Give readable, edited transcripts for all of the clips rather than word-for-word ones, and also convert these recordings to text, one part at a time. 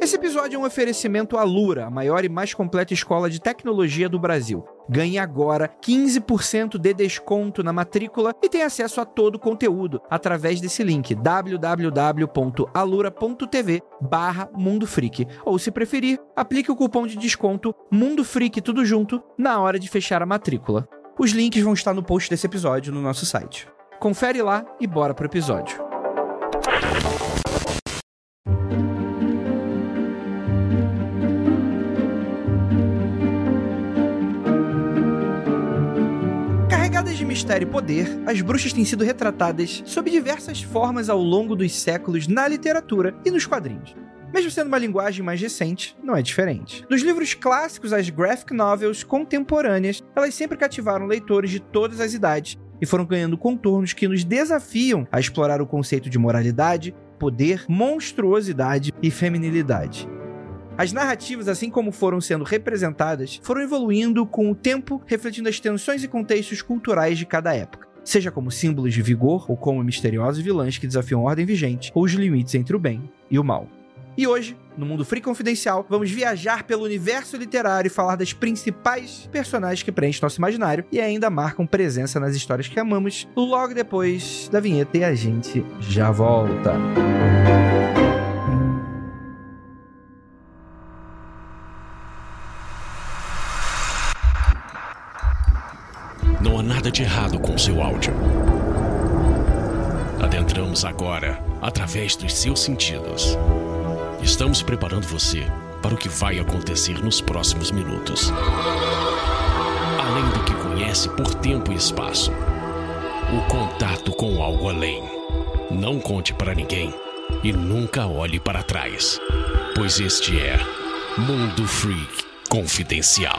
Esse episódio é um oferecimento à Alura, a maior e mais completa escola de tecnologia do Brasil. Ganhe agora 15% de desconto na matrícula e tenha acesso a todo o conteúdo através desse link www.alura.tv/mundofreak. Ou, se preferir, aplique o cupom de desconto MundoFreak tudo junto na hora de fechar a matrícula. Os links vão estar no post desse episódio no nosso site. Confere lá e bora pro episódio. Carregadas de mistério e poder, as bruxas têm sido retratadas sob diversas formas ao longo dos séculos na literatura e nos quadrinhos. Mesmo sendo uma linguagem mais recente, não é diferente. Dos livros clássicos às graphic novels contemporâneas, elas sempre cativaram leitores de todas as idades e foram ganhando contornos que nos desafiam a explorar o conceito de moralidade, poder, monstruosidade e feminilidade. As narrativas, assim como foram sendo representadas, foram evoluindo com o tempo, refletindo as tensões e contextos culturais de cada época, seja como símbolos de vigor ou como misteriosos vilãs que desafiam a ordem vigente ou os limites entre o bem e o mal. E hoje, no Mundo Freak Confidencial, vamos viajar pelo universo literário e falar das principais personagens que preenchem nosso imaginário e ainda marcam presença nas histórias que amamos, logo depois da vinheta, e a gente já volta. Não há nada de errado com seu áudio. Adentramos agora através dos seus sentidos. Estamos preparando você para o que vai acontecer nos próximos minutos. Além do que conhece por tempo e espaço, o contato com algo além. Não conte para ninguém e nunca olhe para trás, pois este é Mundo Freak Confidencial.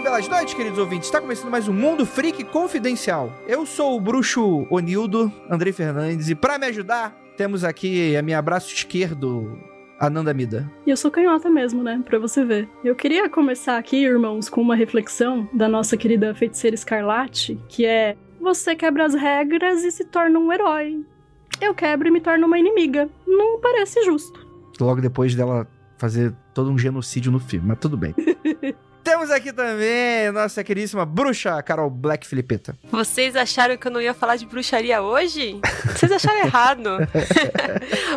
Boas noites, queridos ouvintes. Está começando mais um Mundo Freak Confidencial. Eu sou o bruxo Onildo, Andrei Fernandes, e para me ajudar, temos aqui a minha braço esquerdo, Ananda Mida. E eu sou canhota mesmo, né? Pra você ver. Eu queria começar aqui, irmãos, com uma reflexão da nossa querida feiticeira Escarlate, que é: você quebra as regras e se torna um herói. Eu quebro e me torno uma inimiga. Não parece justo. Logo depois dela fazer todo um genocídio no filme, mas tudo bem. Temos aqui também a nossa queridíssima bruxa, Carol Black Filipeta. Vocês acharam que eu não ia falar de bruxaria hoje? Vocês acharam errado.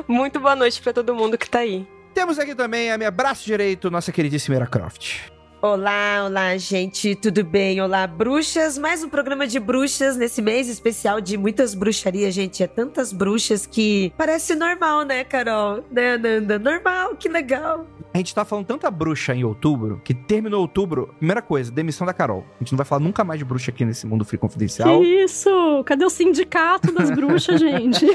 Muito boa noite pra todo mundo que tá aí. Temos aqui também a minha braço direito, nossa queridíssima Era Croft. Olá, olá, gente, tudo bem? Olá, bruxas. Mais um programa de bruxas nesse mês especial de muitas bruxarias, gente. É tantas bruxas que parece normal, né, Carol? Né, Ananda? Normal, que legal. A gente tá falando tanta bruxa em outubro, que terminou outubro, primeira coisa, demissão da Carol. A gente não vai falar nunca mais de bruxa aqui nesse Mundo Freak Confidencial. Que isso? Cadê o sindicato das bruxas, gente?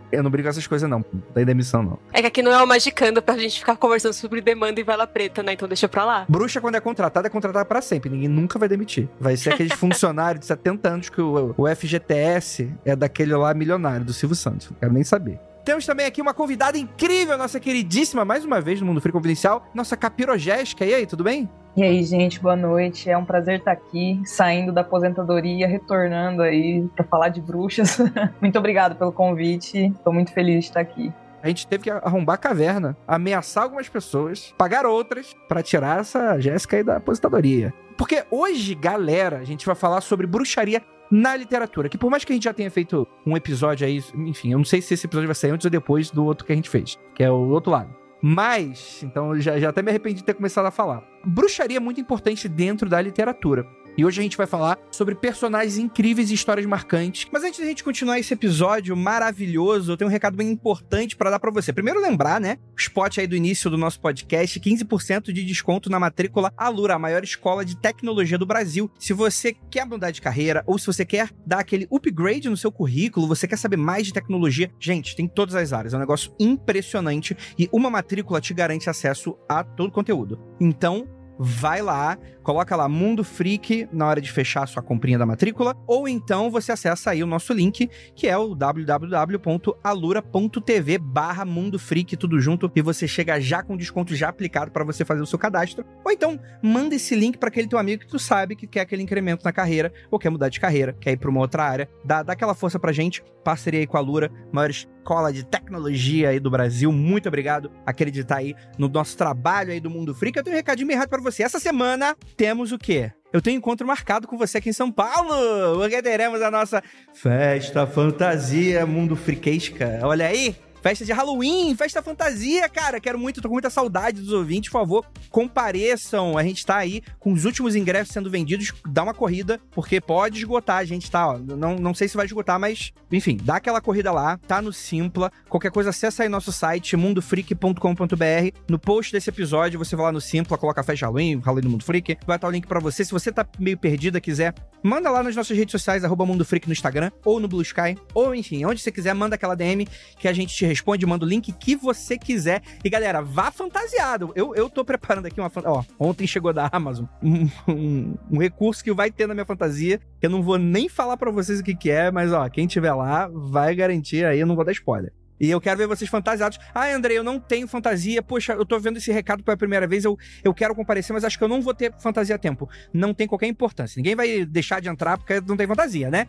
Eu não brigo com essas coisas, não. Não tem demissão, não. É que aqui não é o Magicando pra gente ficar conversando sobre demanda e vela preta, né? Então deixa pra lá. Bruxa, quando é contratada pra sempre. Ninguém nunca vai demitir. Vai ser aqueles funcionários de 70 anos que o FGTS é daquele lá milionário, do Silvio Santos. Não quero nem saber. Temos também aqui uma convidada incrível, nossa queridíssima, mais uma vez no Mundo Freak Confidencial, nossa Capirogésica. E aí, tudo bem? E aí, gente, boa noite. É um prazer estar aqui, saindo da aposentadoria, retornando aí para falar de bruxas. Muito obrigada pelo convite. Estou muito feliz de estar aqui. A gente teve que arrombar a caverna, ameaçar algumas pessoas, pagar outras pra tirar essa Jéssica aí da aposentadoria. Porque hoje, galera, a gente vai falar sobre bruxaria na literatura, que por mais que a gente já tenha feito um episódio aí, enfim, eu não sei se esse episódio vai sair antes ou depois do outro que a gente fez, que é o outro lado. Mas, então eu já até me arrependi de ter começado a falar. Bruxaria é muito importante dentro da literatura. E hoje a gente vai falar sobre personagens incríveis e histórias marcantes. Mas antes da gente continuar esse episódio maravilhoso, eu tenho um recado bem importante pra dar pra você. Primeiro lembrar, né, o spot aí do início do nosso podcast, 15% de desconto na matrícula Alura, a maior escola de tecnologia do Brasil. Se você quer mudar de carreira ou se você quer dar aquele upgrade no seu currículo, você quer saber mais de tecnologia, gente, tem todas as áreas. É um negócio impressionante e uma matrícula te garante acesso a todo o conteúdo. Então, vai lá, Coloca lá Mundo Freak na hora de fechar a sua comprinha da matrícula, ou então você acessa aí o nosso link, que é o www.alura.tv/Mundo Freak, tudo junto, e você chega já com desconto já aplicado para você fazer o seu cadastro. Ou então, manda esse link para aquele teu amigo que tu sabe que quer aquele incremento na carreira, ou quer mudar de carreira, quer ir para uma outra área. Dá aquela força pra gente, parceria aí com a Alura, maior escola de tecnologia aí do Brasil. Muito obrigado a acreditar aí no nosso trabalho aí do Mundo Freak. Eu tenho um recadinho bem rápido pra você. Essa semana temos o quê? Eu tenho um encontro marcado com você aqui em São Paulo, porque teremos a nossa Festa Fantasia Mundo Freakesca. Olha aí! Festa de Halloween, festa fantasia, cara. Tô com muita saudade dos ouvintes. Por favor, compareçam. A gente tá aí com os últimos ingressos sendo vendidos. Dá uma corrida, porque pode esgotar. A gente tá, ó, não sei se vai esgotar, mas, enfim, dá aquela corrida lá. Tá no Simpla. Qualquer coisa, acessa aí nosso site, mundofreak.com.br. No post desse episódio, você vai lá no Simpla, coloca a festa de Halloween do Mundo Freak. Vai estar o link pra você. Se você tá meio perdida, quiser, manda lá nas nossas redes sociais, @Mundo Freak no Instagram, ou no Blue Sky, ou enfim, onde você quiser, manda aquela DM que a gente te responde, manda o link que você quiser. E galera, vá fantasiado. Eu tô preparando aqui uma fantasia. Ó, ontem chegou da Amazon um recurso que vai ter na minha fantasia, que eu não vou nem falar pra vocês o que é, mas ó, quem tiver lá vai garantir aí, eu não vou dar spoiler. E eu quero ver vocês fantasiados. Ah, Andrei, eu não tenho fantasia. Poxa, eu tô vendo esse recado pela primeira vez. Eu quero comparecer, mas acho que eu não vou ter fantasia a tempo. Não tem qualquer importância. Ninguém vai deixar de entrar porque não tem fantasia, né?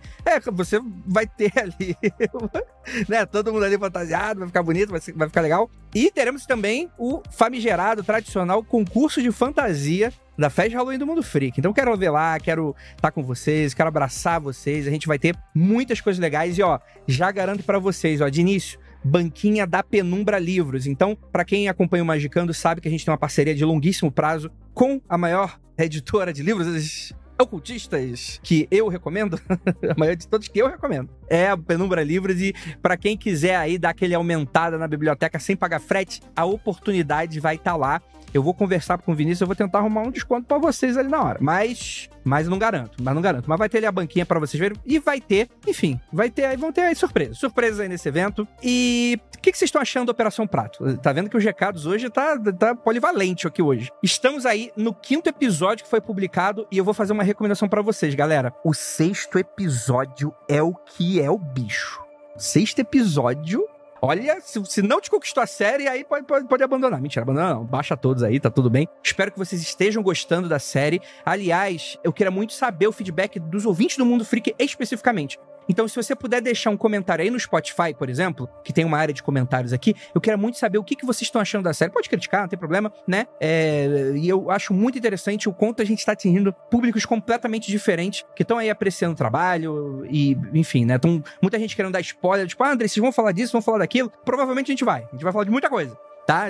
Você vai ter ali, né? Todo mundo ali fantasiado, vai ficar bonito, vai ficar legal. E teremos também o famigerado, tradicional concurso de fantasia da Festa de Halloween do Mundo Freak. Então quero ver lá, quero estar com vocês, quero abraçar vocês. A gente vai ter muitas coisas legais. E ó, já garanto pra vocês, ó, de início, banquinha da Penumbra Livros. Então, pra quem acompanha o Magicando, sabe que a gente tem uma parceria de longuíssimo prazo com a maior editora de livros ocultistas que eu recomendo, a maior de todos que eu recomendo, é a Penumbra Livros. E pra quem quiser aí dar aquele aumentada na biblioteca sem pagar frete, a oportunidade vai estar lá. Eu vou conversar com o Vinícius, eu vou tentar arrumar um desconto pra vocês ali na hora. Mas eu não garanto, Mas vai ter ali a banquinha pra vocês verem. E vai ter, enfim, vão ter aí surpresas aí nesse evento. E o que vocês estão achando da Operação Prato? Tá vendo que os recados hoje tá polivalente aqui hoje. Estamos aí no 5º episódio que foi publicado e eu vou fazer uma recomendação pra vocês, galera. O 6º episódio é o que é o bicho. 6º episódio... Olha, se não te conquistou a série, aí pode abandonar. Mentira, abandonar não. Baixa todos aí, tá tudo bem. Espero que vocês estejam gostando da série. Aliás, eu queria muito saber o feedback dos ouvintes do Mundo Freak especificamente. Então, se você puder deixar um comentário aí no Spotify, por exemplo, que tem uma área de comentários aqui, eu quero muito saber o que vocês estão achando da série. Pode criticar, não tem problema, né? E eu acho muito interessante o quanto a gente está atingindo públicos completamente diferentes, que estão aí apreciando o trabalho e, enfim, né? Então, muita gente querendo dar spoiler, tipo, André, vocês vão falar disso, vão falar daquilo? Provavelmente a gente vai falar de muita coisa. Tá?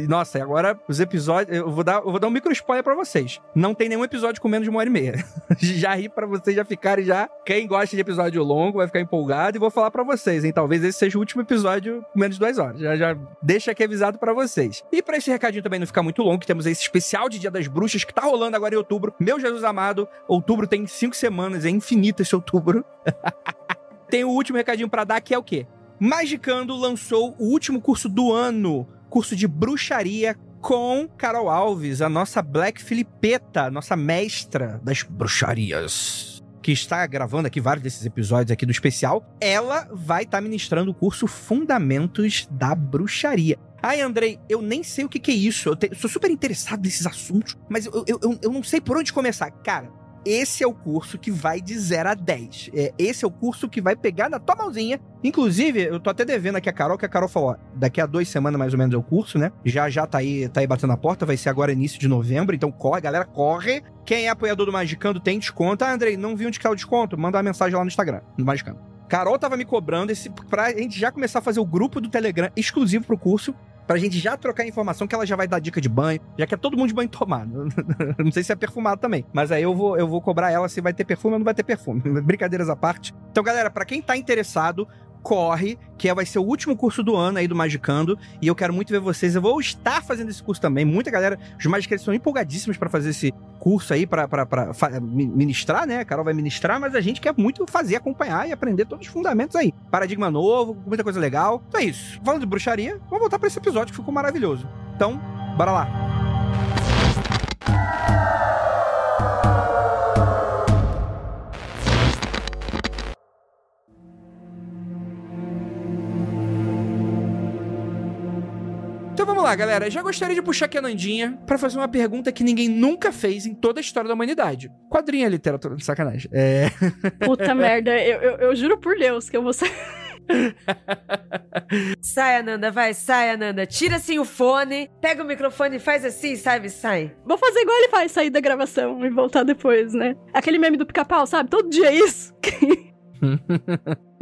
Nossa, agora os episódios... Eu vou dar um micro spoiler pra vocês. Não tem nenhum episódio com menos de 1h30. Já ri pra vocês já ficarem já... Quem gosta de episódio longo vai ficar empolgado e vou falar pra vocês, hein? Talvez esse seja o último episódio com menos de 2 horas. Já deixa aqui avisado pra vocês. E pra esse recadinho também não ficar muito longo, que temos esse especial de Dia das Bruxas que tá rolando agora em outubro. Meu Jesus amado, outubro tem 5 semanas, é infinito esse outubro. Tem o último recadinho pra dar, que é o quê? Magicando lançou o último curso do ano, curso de bruxaria com Carol Alves, a nossa Black Filipeta, nossa mestra das bruxarias, que está gravando aqui vários desses episódios aqui do especial. Ela vai estar ministrando o curso Fundamentos da Bruxaria. Ai, Andrei, eu nem sei o que é isso. Eu sou super interessado nesses assuntos, mas eu não sei por onde começar. Cara, esse é o curso que vai de 0 a 10. Esse é o curso que vai pegar na tua mãozinha. Inclusive, eu tô até devendo aqui a Carol, que a Carol falou, ó, daqui a 2 semanas mais ou menos é o curso, né? Já tá aí batendo na porta, vai ser agora início de novembro, então corre, galera, corre. Quem é apoiador do Magicando tem desconto. Ah, Andrei, não vi onde que é o desconto? Manda uma mensagem lá no Instagram, no Magicando. Carol tava me cobrando pra gente já começar a fazer o grupo do Telegram exclusivo pro curso, pra gente já trocar informação, que ela já vai dar dica de banho, já que é todo mundo de banho tomado. Não sei se é perfumado também, mas aí eu vou cobrar ela se vai ter perfume ou não vai ter perfume. Brincadeiras à parte. Então, galera, pra quem tá interessado, corre, que vai ser o último curso do ano aí do Magicando, e eu quero muito ver vocês. Eu vou estar fazendo esse curso também. Muita galera, os Magiceiros estão empolgadíssimos pra fazer esse curso aí, pra ministrar, né? A Carol vai ministrar, mas a gente quer muito fazer, acompanhar e aprender todos os fundamentos aí. Paradigma novo, muita coisa legal. Então é isso. Falando de bruxaria, vamos voltar pra esse episódio que ficou maravilhoso. Então, bora lá. Então vamos lá, galera. Já gostaria de puxar aqui a Nandinha pra fazer uma pergunta que ninguém nunca fez em toda a história da humanidade. Quadrinho é literatura, sacanagem. Puta merda, eu juro por Deus que eu vou sair. Sai, Ananda, vai, sai, Ananda. Tira assim o fone, pega o microfone e faz assim, sabe? Sai. Vou fazer igual ele faz, sair da gravação e voltar depois, né? Aquele meme do pica-pau, sabe? Todo dia é isso.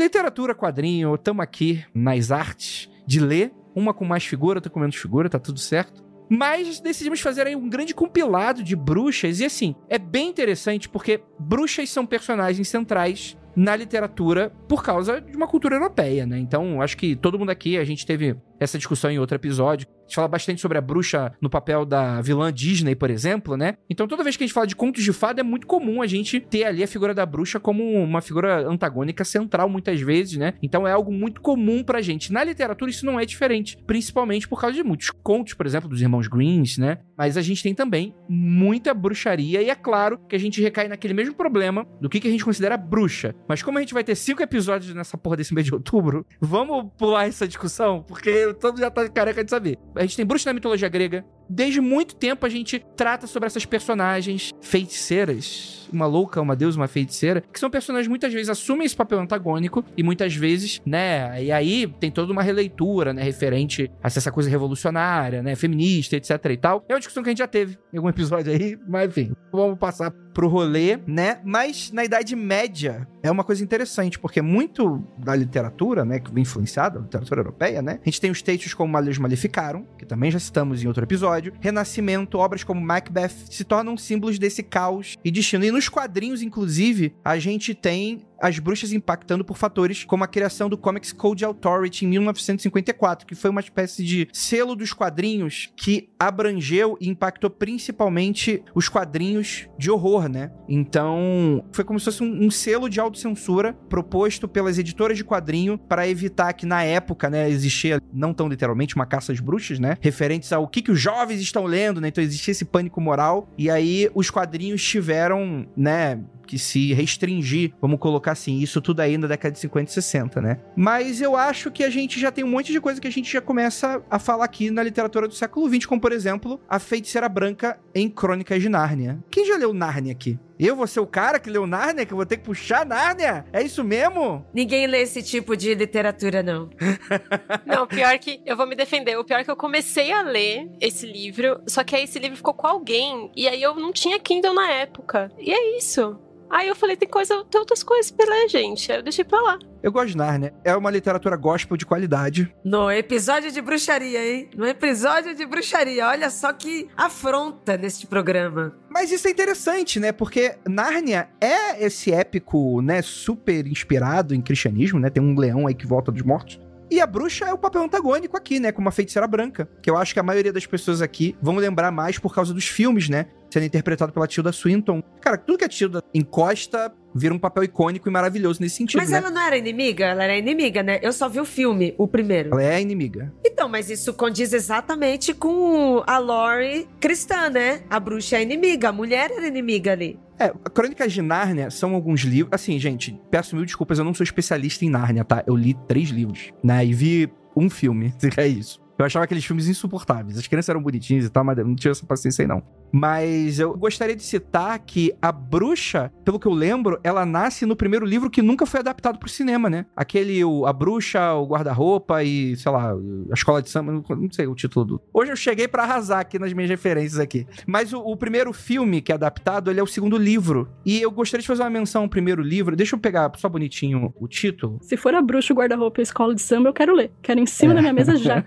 Literatura, quadrinho, tamo aqui nas artes de ler. Uma com mais figura, outra com menos figura, tá tudo certo. Mas decidimos fazer aí um grande compilado de bruxas. E assim, é bem interessante porque bruxas são personagens centrais na literatura por causa de uma cultura europeia, né? Então, acho que todo mundo aqui, a gente teve essa discussão em outro episódio. A gente fala bastante sobre a bruxa no papel da vilã Disney, por exemplo, né? Então, toda vez que a gente fala de contos de fada, é muito comum a gente ter ali a figura da bruxa como uma figura antagônica central, muitas vezes, né? Então, é algo muito comum pra gente. Na literatura, isso não é diferente, principalmente por causa de muitos contos, por exemplo, dos irmãos Grimm, né? Mas a gente tem também muita bruxaria e é claro que a gente recai naquele mesmo problema do que a gente considera bruxa. Mas como a gente vai ter 5 episódios nessa porra desse mês de outubro, vamos pular essa discussão, porque todo mundo já tá careca de saber. A gente tem bruxa na mitologia grega. Desde muito tempo a gente trata sobre essas personagens feiticeiras, uma louca, uma deusa, uma feiticeira, que são personagens que muitas vezes assumem esse papel antagônico e muitas vezes, né, e aí tem toda uma releitura, né, referente a essa coisa revolucionária, né, feminista, etc e tal. É uma discussão que a gente já teve em algum episódio aí, mas enfim, vamos passar pro rolê, né, mas na Idade Média é uma coisa interessante, porque muito da literatura, né, que vem influenciada, a literatura europeia, né, a gente tem os textos como Malleus Maleficarum, que também já citamos em outro episódio, Renascimento, obras como Macbeth se tornam símbolos desse caos e destino. E nos quadrinhos, inclusive, a gente tem as bruxas impactando por fatores como a criação do Comics Code Authority em 1954, que foi uma espécie de selo dos quadrinhos que abrangeu e impactou principalmente os quadrinhos de horror, né? Então, foi como se fosse um selo de autocensura proposto pelas editoras de quadrinho para evitar que, na época, né, existia, não tão literalmente, uma caça às bruxas, né? Referentes ao que os jovens estão lendo, né? Então, existia esse pânico moral. E aí, os quadrinhos tiveram, né, que se restringir, vamos colocar assim, isso tudo aí na década de 50 e 60, né? Mas eu acho que a gente já tem um monte de coisa que a gente já começa a falar aqui na literatura do século XX, como, por exemplo, a Feiticeira Branca em Crônicas de Nárnia. Quem já leu Nárnia aqui? Eu vou ser o cara que leu Nárnia? Que eu vou ter que puxar Nárnia? É isso mesmo? Ninguém lê esse tipo de literatura, não. Não, pior que... Eu vou me defender. O pior é que eu comecei a ler esse livro, só que aí esse livro ficou com alguém, e aí eu não tinha Kindle na época. E é isso. Aí eu falei, tem outras coisas pra ler, gente. Aí eu deixei pra lá. Eu gosto de Nárnia. É uma literatura gospel de qualidade. No episódio de bruxaria, hein? No episódio de bruxaria. Olha só que afronta neste programa. Mas isso é interessante, né? Porque Nárnia é esse épico, né? Super inspirado em cristianismo, né? Tem um leão aí que volta dos mortos. E a bruxa é o papel antagônico aqui, né? Como a Feiticeira Branca. Que eu acho que a maioria das pessoas aqui vão lembrar mais por causa dos filmes, né? Sendo interpretado pela Tilda Swinton. Cara, tudo que a Tilda encosta vira um papel icônico e maravilhoso nesse sentido, mas né? ela não era inimiga? Ela era inimiga, né? Eu só vi o filme, o primeiro. Ela é a inimiga. Então, mas isso condiz exatamente com a lore cristã, né? A bruxa é inimiga, a mulher era inimiga ali. Crônicas de Nárnia são alguns livros... Assim, gente, peço mil desculpas, eu não sou especialista em Nárnia, tá? Eu li 3 livros, né? E vi um filme, é isso. Eu achava aqueles filmes insuportáveis. As crianças eram bonitinhas e tal, mas eu não tinha essa paciência aí, não. Mas eu gostaria de citar que a bruxa, pelo que eu lembro, ela nasce no primeiro livro que nunca foi adaptado pro cinema, né? A bruxa, o guarda-roupa e, sei lá, a escola de samba, não sei o título do... Hoje eu cheguei pra arrasar aqui nas minhas referências aqui. Mas o primeiro filme que é adaptado, ele é o segundo livro. E eu gostaria de fazer uma menção ao primeiro livro. Deixa eu pegar só bonitinho o título. Se for a bruxa, o guarda-roupa e a escola de samba, eu quero ler. Quero em cima da minha mesa já.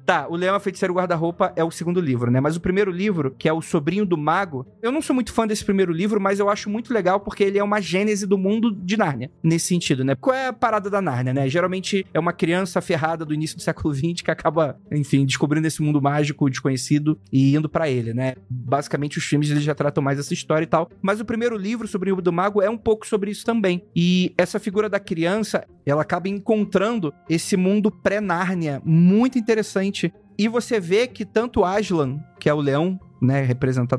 Tá, o Leão, a Feiticeira e o Guarda-Roupa é o segundo livro, né? Mas o primeiro livro, que é o Sobrinho do Mago, eu não sou muito fã desse primeiro livro, mas eu acho muito legal porque ele é uma gênese do mundo de Nárnia, nesse sentido, né? Qual é a parada da Nárnia, né? Geralmente é uma criança ferrada do início do século XX que acaba, enfim, descobrindo esse mundo mágico, desconhecido e indo pra ele, né? Basicamente os filmes eles já tratam mais essa história e tal, mas o primeiro livro, Sobrinho do Mago, é um pouco sobre isso também. E essa figura da criança, ela acaba encontrando esse mundo pré-Nárnia muito interessante. E você vê que tanto Aslan, que é o leão, né, representa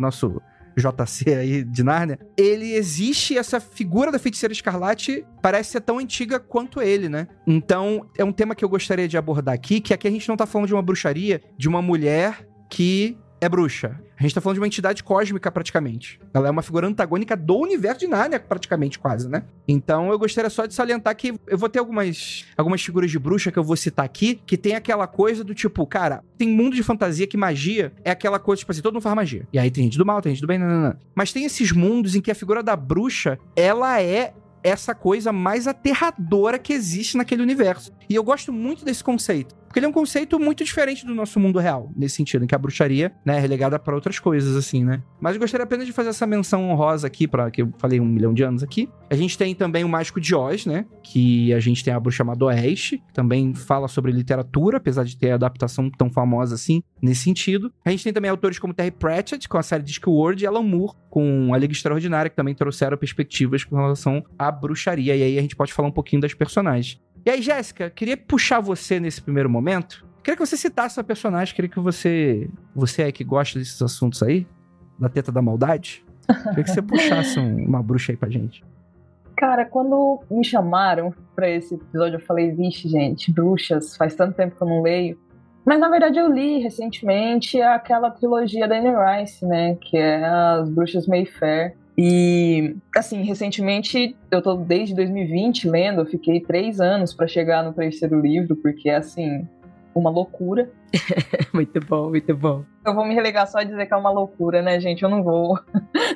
JC aí de Nárnia, ele existe, essa figura da Feiticeira Escarlate parece ser tão antiga quanto ele, né? Então, é um tema que eu gostaria de abordar aqui, que aqui a gente não tá falando de uma bruxaria, de uma mulher que é bruxa. A gente tá falando de uma entidade cósmica, praticamente. Ela é uma figura antagônica do universo de Nárnia, praticamente, quase, né? Então, eu gostaria só de salientar que eu vou ter algumas figuras de bruxa que eu vou citar aqui, que tem aquela coisa do tipo, cara, tem mundo de fantasia que magia é aquela coisa, tipo assim, todo mundo faz magia. E aí tem gente do mal, tem gente do bem, não. Mas tem esses mundos em que a figura da bruxa, ela é essa coisa mais aterradora que existe naquele universo. E eu gosto muito desse conceito. Porque ele é um conceito muito diferente do nosso mundo real, nesse sentido, em que a bruxaria, né, é relegada para outras coisas, assim, né? Mas eu gostaria apenas de fazer essa menção honrosa aqui, que eu falei 1 milhão de anos aqui. A gente tem também o Mágico de Oz, né? Que a gente tem a bruxa chamada Oeste, que também fala sobre literatura, apesar de ter adaptação tão famosa assim, nesse sentido. A gente tem também autores como Terry Pratchett, com a série Discworld, e Alan Moore, com a Liga Extraordinária, que também trouxeram perspectivas com relação à bruxaria. E aí a gente pode falar um pouquinho das personagens. E aí, Jéssica, queria puxar você nesse primeiro momento. Queria que você citasse a personagem, queria que você é que gosta desses assuntos aí, da teta da maldade. Queria que você puxasse uma bruxa aí pra gente. Cara, quando me chamaram pra esse episódio, eu falei, vixe, gente, bruxas, faz tanto tempo que eu não leio. Mas, na verdade, eu li recentemente aquela trilogia da Anne Rice, né, que é As Bruxas Mayfair. E, assim, recentemente, eu tô desde 2020 lendo, eu fiquei 3 anos pra chegar no 3º livro, porque é, assim, uma loucura. Muito bom, muito bom. Eu vou me relegar só a dizer que é uma loucura, né, gente? Eu não vou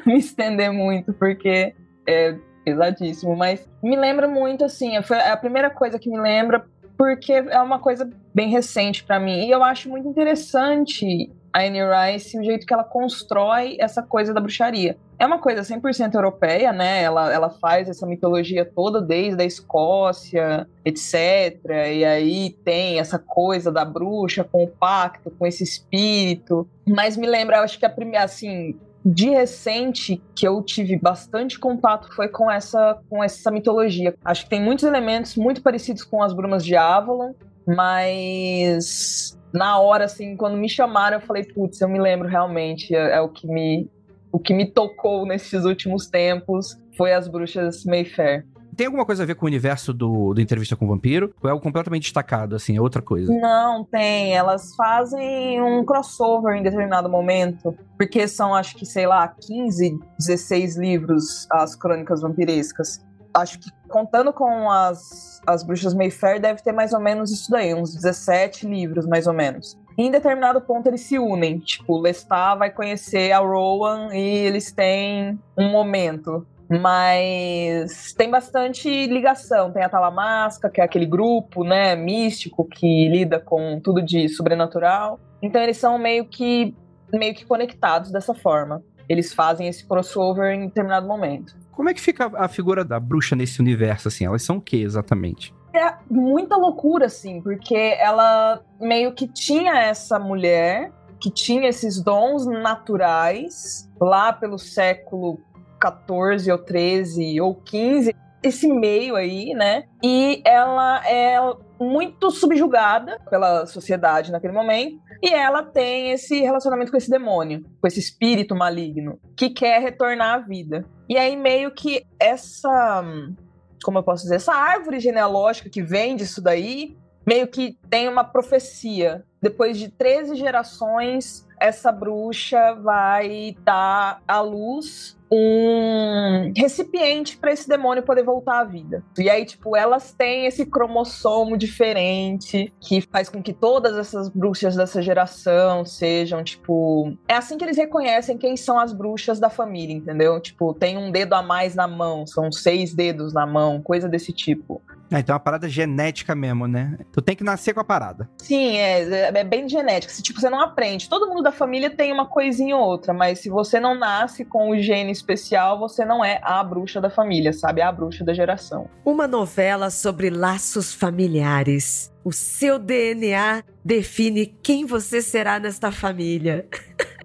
me estender muito, porque é pesadíssimo, mas me lembra muito, assim, foi a primeira coisa que me lembra, porque é uma coisa bem recente pra mim, e eu acho muito interessante a Anne Rice, o jeito que ela constrói essa coisa da bruxaria. É uma coisa 100% europeia, né? Ela faz essa mitologia toda desde a Escócia, etc. E aí tem essa coisa da bruxa com o pacto, com esse espírito. Mas me lembra, acho que a primeira, assim, de recente que eu tive bastante contato foi com essa mitologia. Acho que tem muitos elementos muito parecidos com as Brumas de Avalon, mas na hora, assim, quando me chamaram, eu falei, putz, eu me lembro realmente, é o que me tocou nesses últimos tempos, foi as Bruxas Mayfair. Tem alguma coisa a ver com o universo do Entrevista com o Vampiro? Ou é algo completamente destacado, assim, é outra coisa? Não, tem. Elas fazem um crossover em determinado momento, porque são, acho que, sei lá, 15, 16 livros, as Crônicas Vampirescas. Acho que, contando com as Bruxas Mayfair, deve ter mais ou menos isso daí, uns 17 livros, mais ou menos. E em determinado ponto eles se unem, tipo, Lestat vai conhecer a Rowan e eles têm um momento. Mas tem bastante ligação, tem a Talamasca, que é aquele grupo, né, místico que lida com tudo de sobrenatural. Então eles são meio que conectados dessa forma. Eles fazem esse crossover em determinado momento. Como é que fica a figura da bruxa nesse universo, assim? Elas são o que exatamente? É muita loucura, assim, porque ela meio que tinha essa mulher que tinha esses dons naturais lá pelo século 14 ou 13 ou 15, esse meio aí, né? E ela é muito subjugada pela sociedade naquele momento, e ela tem esse relacionamento com esse demônio, com esse espírito maligno, que quer retornar à vida. E aí meio que essa, como eu posso dizer, essa árvore genealógica que vem disso daí, meio que tem uma profecia. Depois de 13 gerações, essa bruxa vai dar à luz um recipiente para esse demônio poder voltar à vida. E aí, tipo, elas têm esse cromossomo diferente que faz com que todas essas bruxas dessa geração sejam, tipo... É assim que eles reconhecem quem são as bruxas da família, entendeu? Tipo, tem um dedo a mais na mão, são 6 dedos na mão, coisa desse tipo. Então é uma parada genética mesmo, né? Tu tem que nascer com a parada. Sim, é bem genética. Se, tipo, você não aprende. Todo mundo da família tem uma coisinha ou outra, mas se você não nasce com o gene especial, você não é a bruxa da família, sabe? É a bruxa da geração. Uma novela sobre laços familiares. O seu DNA define quem você será nesta família.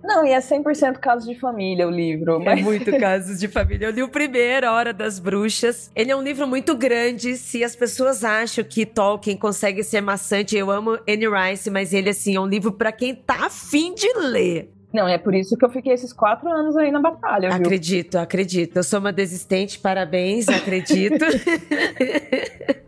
Não, e é 100% casos de família o livro. Mas... É muito casos de família. Eu li o primeiro, A Hora das Bruxas. Ele é um livro muito grande. Se as pessoas acham que Tolkien consegue ser maçante, eu amo Anne Rice, mas ele, assim, é um livro pra quem tá afim de ler. Não, é por isso que eu fiquei esses 4 anos aí na batalha, viu? Acredito. Eu sou uma desistente, parabéns, acredito.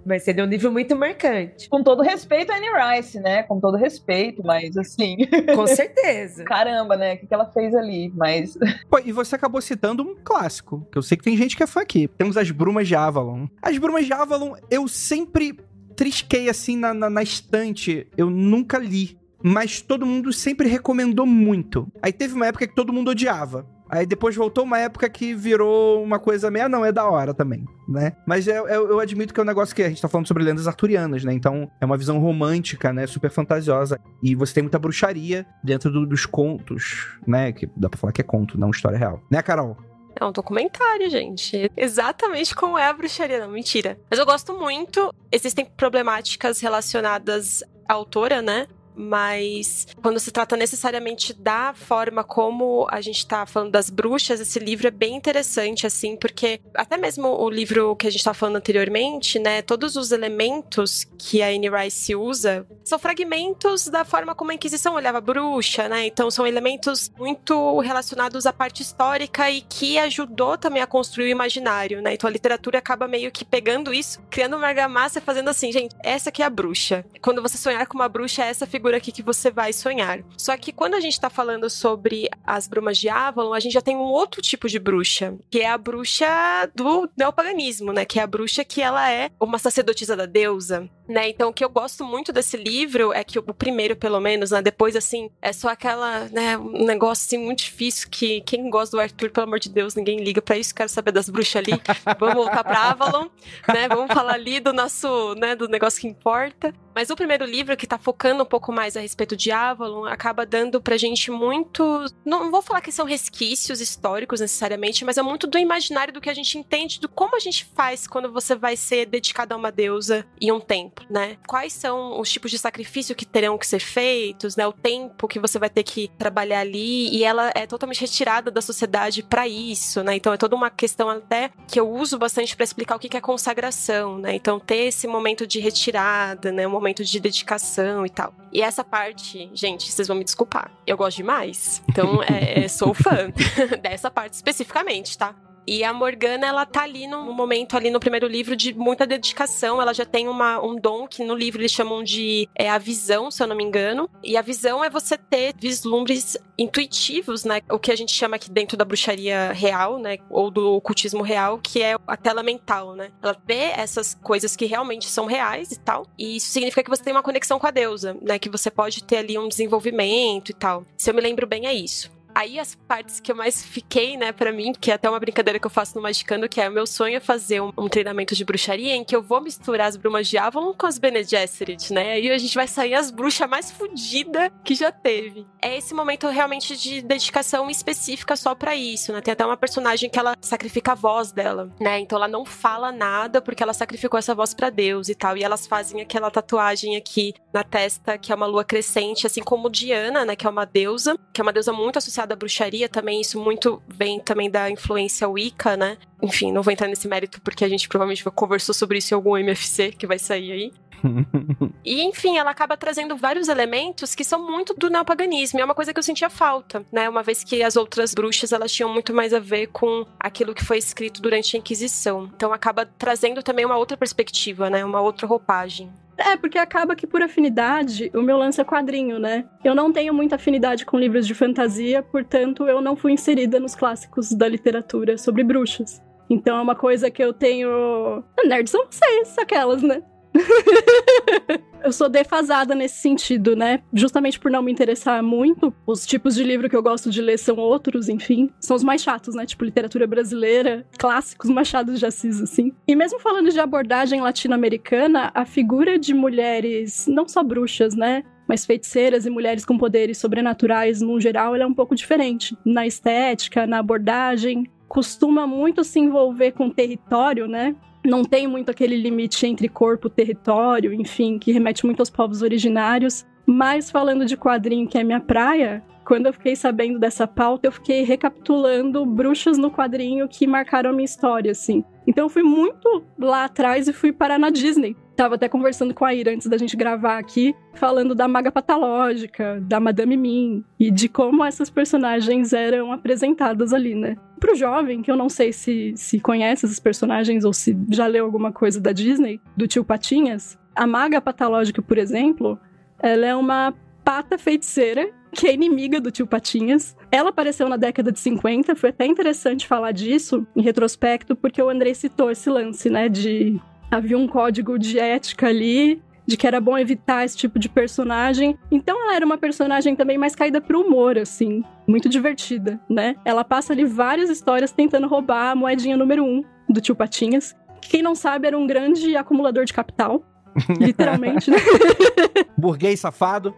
Mas você deu um nível muito marcante. Com todo respeito a Anne Rice, né? Com todo respeito, mas assim... Com certeza. Caramba, né? O que ela fez ali, mas... Pô, e você acabou citando um clássico, que eu sei que tem gente que é fã aqui. Temos As Brumas de Avalon. As Brumas de Avalon, eu sempre trisquei assim na estante. Eu nunca li. Mas todo mundo sempre recomendou muito. Aí teve uma época que todo mundo odiava. Aí depois voltou uma época que virou uma coisa meio... não, é da hora também, né? Mas eu admito que é um negócio que a gente tá falando sobre lendas arturianas, né? Então é uma visão romântica, né? Super fantasiosa. E você tem muita bruxaria dentro dos contos, né? Que dá pra falar que é conto, não história real. Né, Carol? É um documentário, gente. Exatamente como é a bruxaria. Não, mentira. Mas eu gosto muito. Existem problemáticas relacionadas à autora, né? Mas quando se trata necessariamente da forma como a gente tá falando das bruxas, esse livro é bem interessante, assim, porque até mesmo o livro que a gente tá falando anteriormente, né, todos os elementos que a Anne Rice usa são fragmentos da forma como a Inquisição olhava a bruxa, né, então são elementos muito relacionados à parte histórica e que ajudou também a construir o imaginário, né, então a literatura acaba meio que pegando isso, criando uma argamassa, fazendo assim, gente, essa aqui é a bruxa. Quando você sonhar com uma bruxa, é essa figura aqui que você vai sonhar. Só que quando a gente tá falando sobre as brumas de Avalon, a gente já tem um outro tipo de bruxa, que é a bruxa do neopaganismo, né? Que é a bruxa que ela é uma sacerdotisa da deusa, né? Então, o que eu gosto muito desse livro é que o primeiro, pelo menos, né? Depois, assim, é só aquela, né? Um negócio, assim, muito difícil que quem gosta do Arthur, pelo amor de Deus, ninguém liga pra isso, quero saber das bruxas ali. Vamos voltar pra Avalon, né? Vamos falar ali do nosso, né? Do negócio que importa. Mas o primeiro livro, que tá focando um pouco mais a respeito de Avalon, acaba dando pra gente muito... Não vou falar que são resquícios históricos, necessariamente, mas é muito do imaginário do que a gente entende, do como a gente faz quando você vai ser dedicado a uma deusa em um templo, né? Quais são os tipos de sacrifício que terão que ser feitos, né? O tempo que você vai ter que trabalhar ali, e ela é totalmente retirada da sociedade pra isso, né? Então é toda uma questão até que eu uso bastante pra explicar o que é consagração, né? Então ter esse momento de retirada, né? Um momento de dedicação e tal. E essa parte, gente, vocês vão me desculpar, eu gosto demais. Então, sou fã dessa parte especificamente, tá? E a Morgana, ela tá ali num momento, ali no primeiro livro, de muita dedicação. Ela já tem um dom que no livro eles chamam de a visão, se eu não me engano. E a visão é você ter vislumbres intuitivos, né? O que a gente chama aqui dentro da bruxaria real, né? Ou do ocultismo real, que é a tela mental, né? Ela vê essas coisas que realmente são reais e tal. E isso significa que você tem uma conexão com a deusa, né? Que você pode ter ali um desenvolvimento e tal. Se eu me lembro bem, é isso. Aí as partes que eu mais fiquei, né, pra mim, que é até uma brincadeira que eu faço no Magicando, que é o meu sonho é fazer um treinamento de bruxaria em que eu vou misturar as brumas de Avalon com as Bene Gesserit, né? Aí a gente vai sair as bruxas mais fodidas que já teve. É esse momento realmente de dedicação específica só pra isso, né? Tem até uma personagem que ela sacrifica a voz dela, né? Então ela não fala nada porque ela sacrificou essa voz pra Deus e tal. E elas fazem aquela tatuagem aqui na testa, que é uma lua crescente, assim como Diana, né? Que é uma deusa muito associada da bruxaria também, isso muito vem também da influência Wicca, né? Enfim, não vou entrar nesse mérito porque a gente provavelmente conversou sobre isso em algum MFC que vai sair aí. E, enfim, ela acaba trazendo vários elementos que são muito do neopaganismo. E é uma coisa que eu sentia falta, né? Uma vez que as outras bruxas, elas tinham muito mais a ver com aquilo que foi escrito durante a Inquisição. Então acaba trazendo também uma outra perspectiva, né? Uma outra roupagem. Porque acaba que por afinidade, o meu lance é quadrinho, né? Eu não tenho muita afinidade com livros de fantasia, portanto eu não fui inserida nos clássicos da literatura sobre bruxas. Então é uma coisa que eu tenho... Nerds são vocês, aquelas, né? Eu sou defasada nesse sentido, né? Justamente por não me interessar muito. Os tipos de livro que eu gosto de ler são outros, enfim. São os mais chatos, né? Tipo literatura brasileira, clássicos, Machado de Assis, assim. E mesmo falando de abordagem latino-americana, a figura de mulheres, não só bruxas, né? Mas feiticeiras e mulheres com poderes sobrenaturais, no geral, ela é um pouco diferente. Na estética, na abordagem. Costuma muito se envolver com território, né? Não tem muito aquele limite entre corpo e território, enfim, que remete muito aos povos originários. Mas falando de quadrinho, que é minha praia, quando eu fiquei sabendo dessa pauta, eu fiquei recapitulando bruxas no quadrinho que marcaram a minha história, assim. Então eu fui muito lá atrás e fui parar na Disney. Tava até conversando com a Ira antes da gente gravar aqui, falando da Maga Patológica, da Madame Mim, e de como essas personagens eram apresentadas ali, né? Pro jovem, que eu não sei se conhece esses personagens ou se já leu alguma coisa da Disney, do Tio Patinhas, a Maga Patológica, por exemplo, ela é uma pata feiticeira que é inimiga do Tio Patinhas. Ela apareceu na década de 50, foi até interessante falar disso em retrospecto, porque o Andrei citou esse lance, né, de... Havia um código de ética ali, de que era bom evitar esse tipo de personagem. Então ela era uma personagem também mais caída pro humor, assim. Muito divertida, né? Ela passa ali várias histórias tentando roubar a moedinha número 1 do Tio Patinhas. Que, quem não sabe, era um grande acumulador de capital. Literalmente, né? Burguês safado.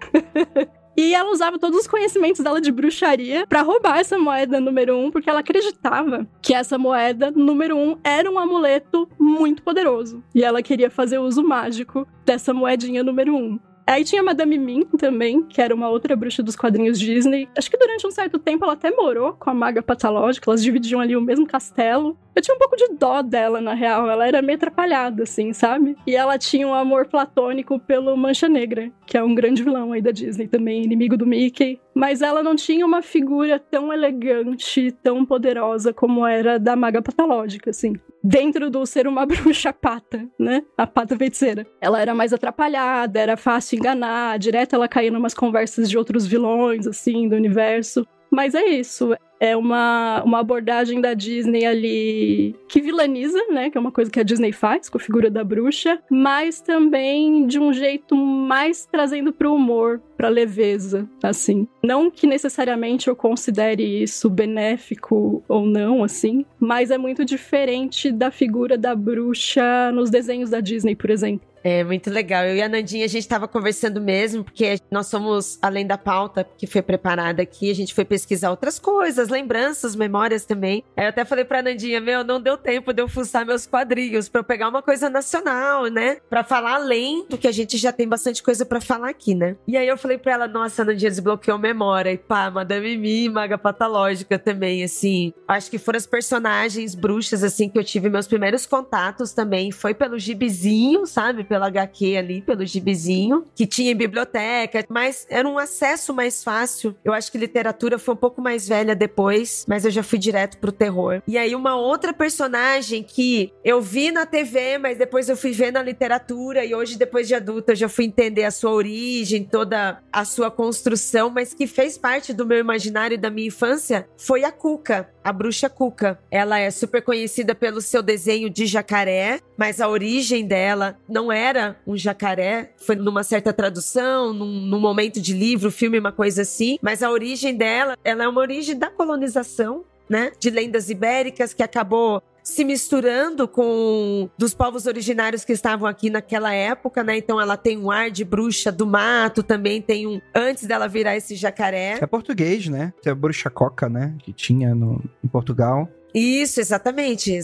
E ela usava todos os conhecimentos dela de bruxaria pra roubar essa moeda número 1, porque ela acreditava que essa moeda número 1 era um amuleto muito poderoso. E ela queria fazer uso mágico dessa moedinha número 1. Aí tinha a Madame Mim também, que era uma outra bruxa dos quadrinhos Disney. Acho que durante um certo tempo ela até morou com a Maga Patológica, elas dividiam ali o mesmo castelo. Eu tinha um pouco de dó dela, na real, ela era meio atrapalhada, assim, sabe? E ela tinha um amor platônico pelo Mancha Negra, que é um grande vilão aí da Disney também, inimigo do Mickey. Mas ela não tinha uma figura tão elegante, tão poderosa como era da Maga Patológica, assim. Dentro do ser uma bruxa pata, né? A pata feiticeira. Ela era mais atrapalhada, era fácil enganar, direto ela caía numas conversas de outros vilões, assim, do universo. Mas é isso, é uma abordagem da Disney ali que vilaniza, né, que é uma coisa que a Disney faz com a figura da bruxa, mas também de um jeito mais trazendo pro humor, pra leveza, assim. Não que necessariamente eu considere isso benéfico ou não, assim, mas é muito diferente da figura da bruxa nos desenhos da Disney, por exemplo. É muito legal. Eu e a Nandinha, a gente tava conversando mesmo, porque nós somos, além da pauta que foi preparada aqui, a gente foi pesquisar outras coisas, lembranças, memórias também. Aí eu até falei pra Nandinha, não deu tempo de eu fuçar meus quadrinhos pra eu pegar uma coisa nacional, né? Pra falar além do que a gente já tem bastante coisa pra falar aqui, né? E aí eu falei pra ela, nossa, a Nandinha desbloqueou memória. E pá, Madame Mim, Maga Patológica também, assim. Acho que foram as personagens bruxas, assim, que eu tive meus primeiros contatos também. Foi pelo gibizinho, sabe? Pela HQ ali, pelo gibizinho, que tinha em biblioteca, mas era um acesso mais fácil. Eu acho que literatura foi um pouco mais velha depois, mas eu já fui direto pro terror. E aí uma outra personagem que eu vi na TV, mas depois eu fui ver na literatura, e hoje, depois de adulta, eu já fui entender a sua origem, toda a sua construção, mas que fez parte do meu imaginário e da minha infância, foi a Cuca, a bruxa Cuca. Ela é super conhecida pelo seu desenho de jacaré, mas a origem dela não era um jacaré, foi numa certa tradução, num momento de livro, filme, uma coisa assim, mas a origem dela, ela é uma origem da colonização, né, de lendas ibéricas que acabou se misturando com dos povos originários que estavam aqui naquela época, né? Então ela tem um ar de bruxa do mato, também tem um... Antes dela virar esse jacaré. É português, né? É a bruxa coca, né? Que tinha em Portugal. Isso, exatamente.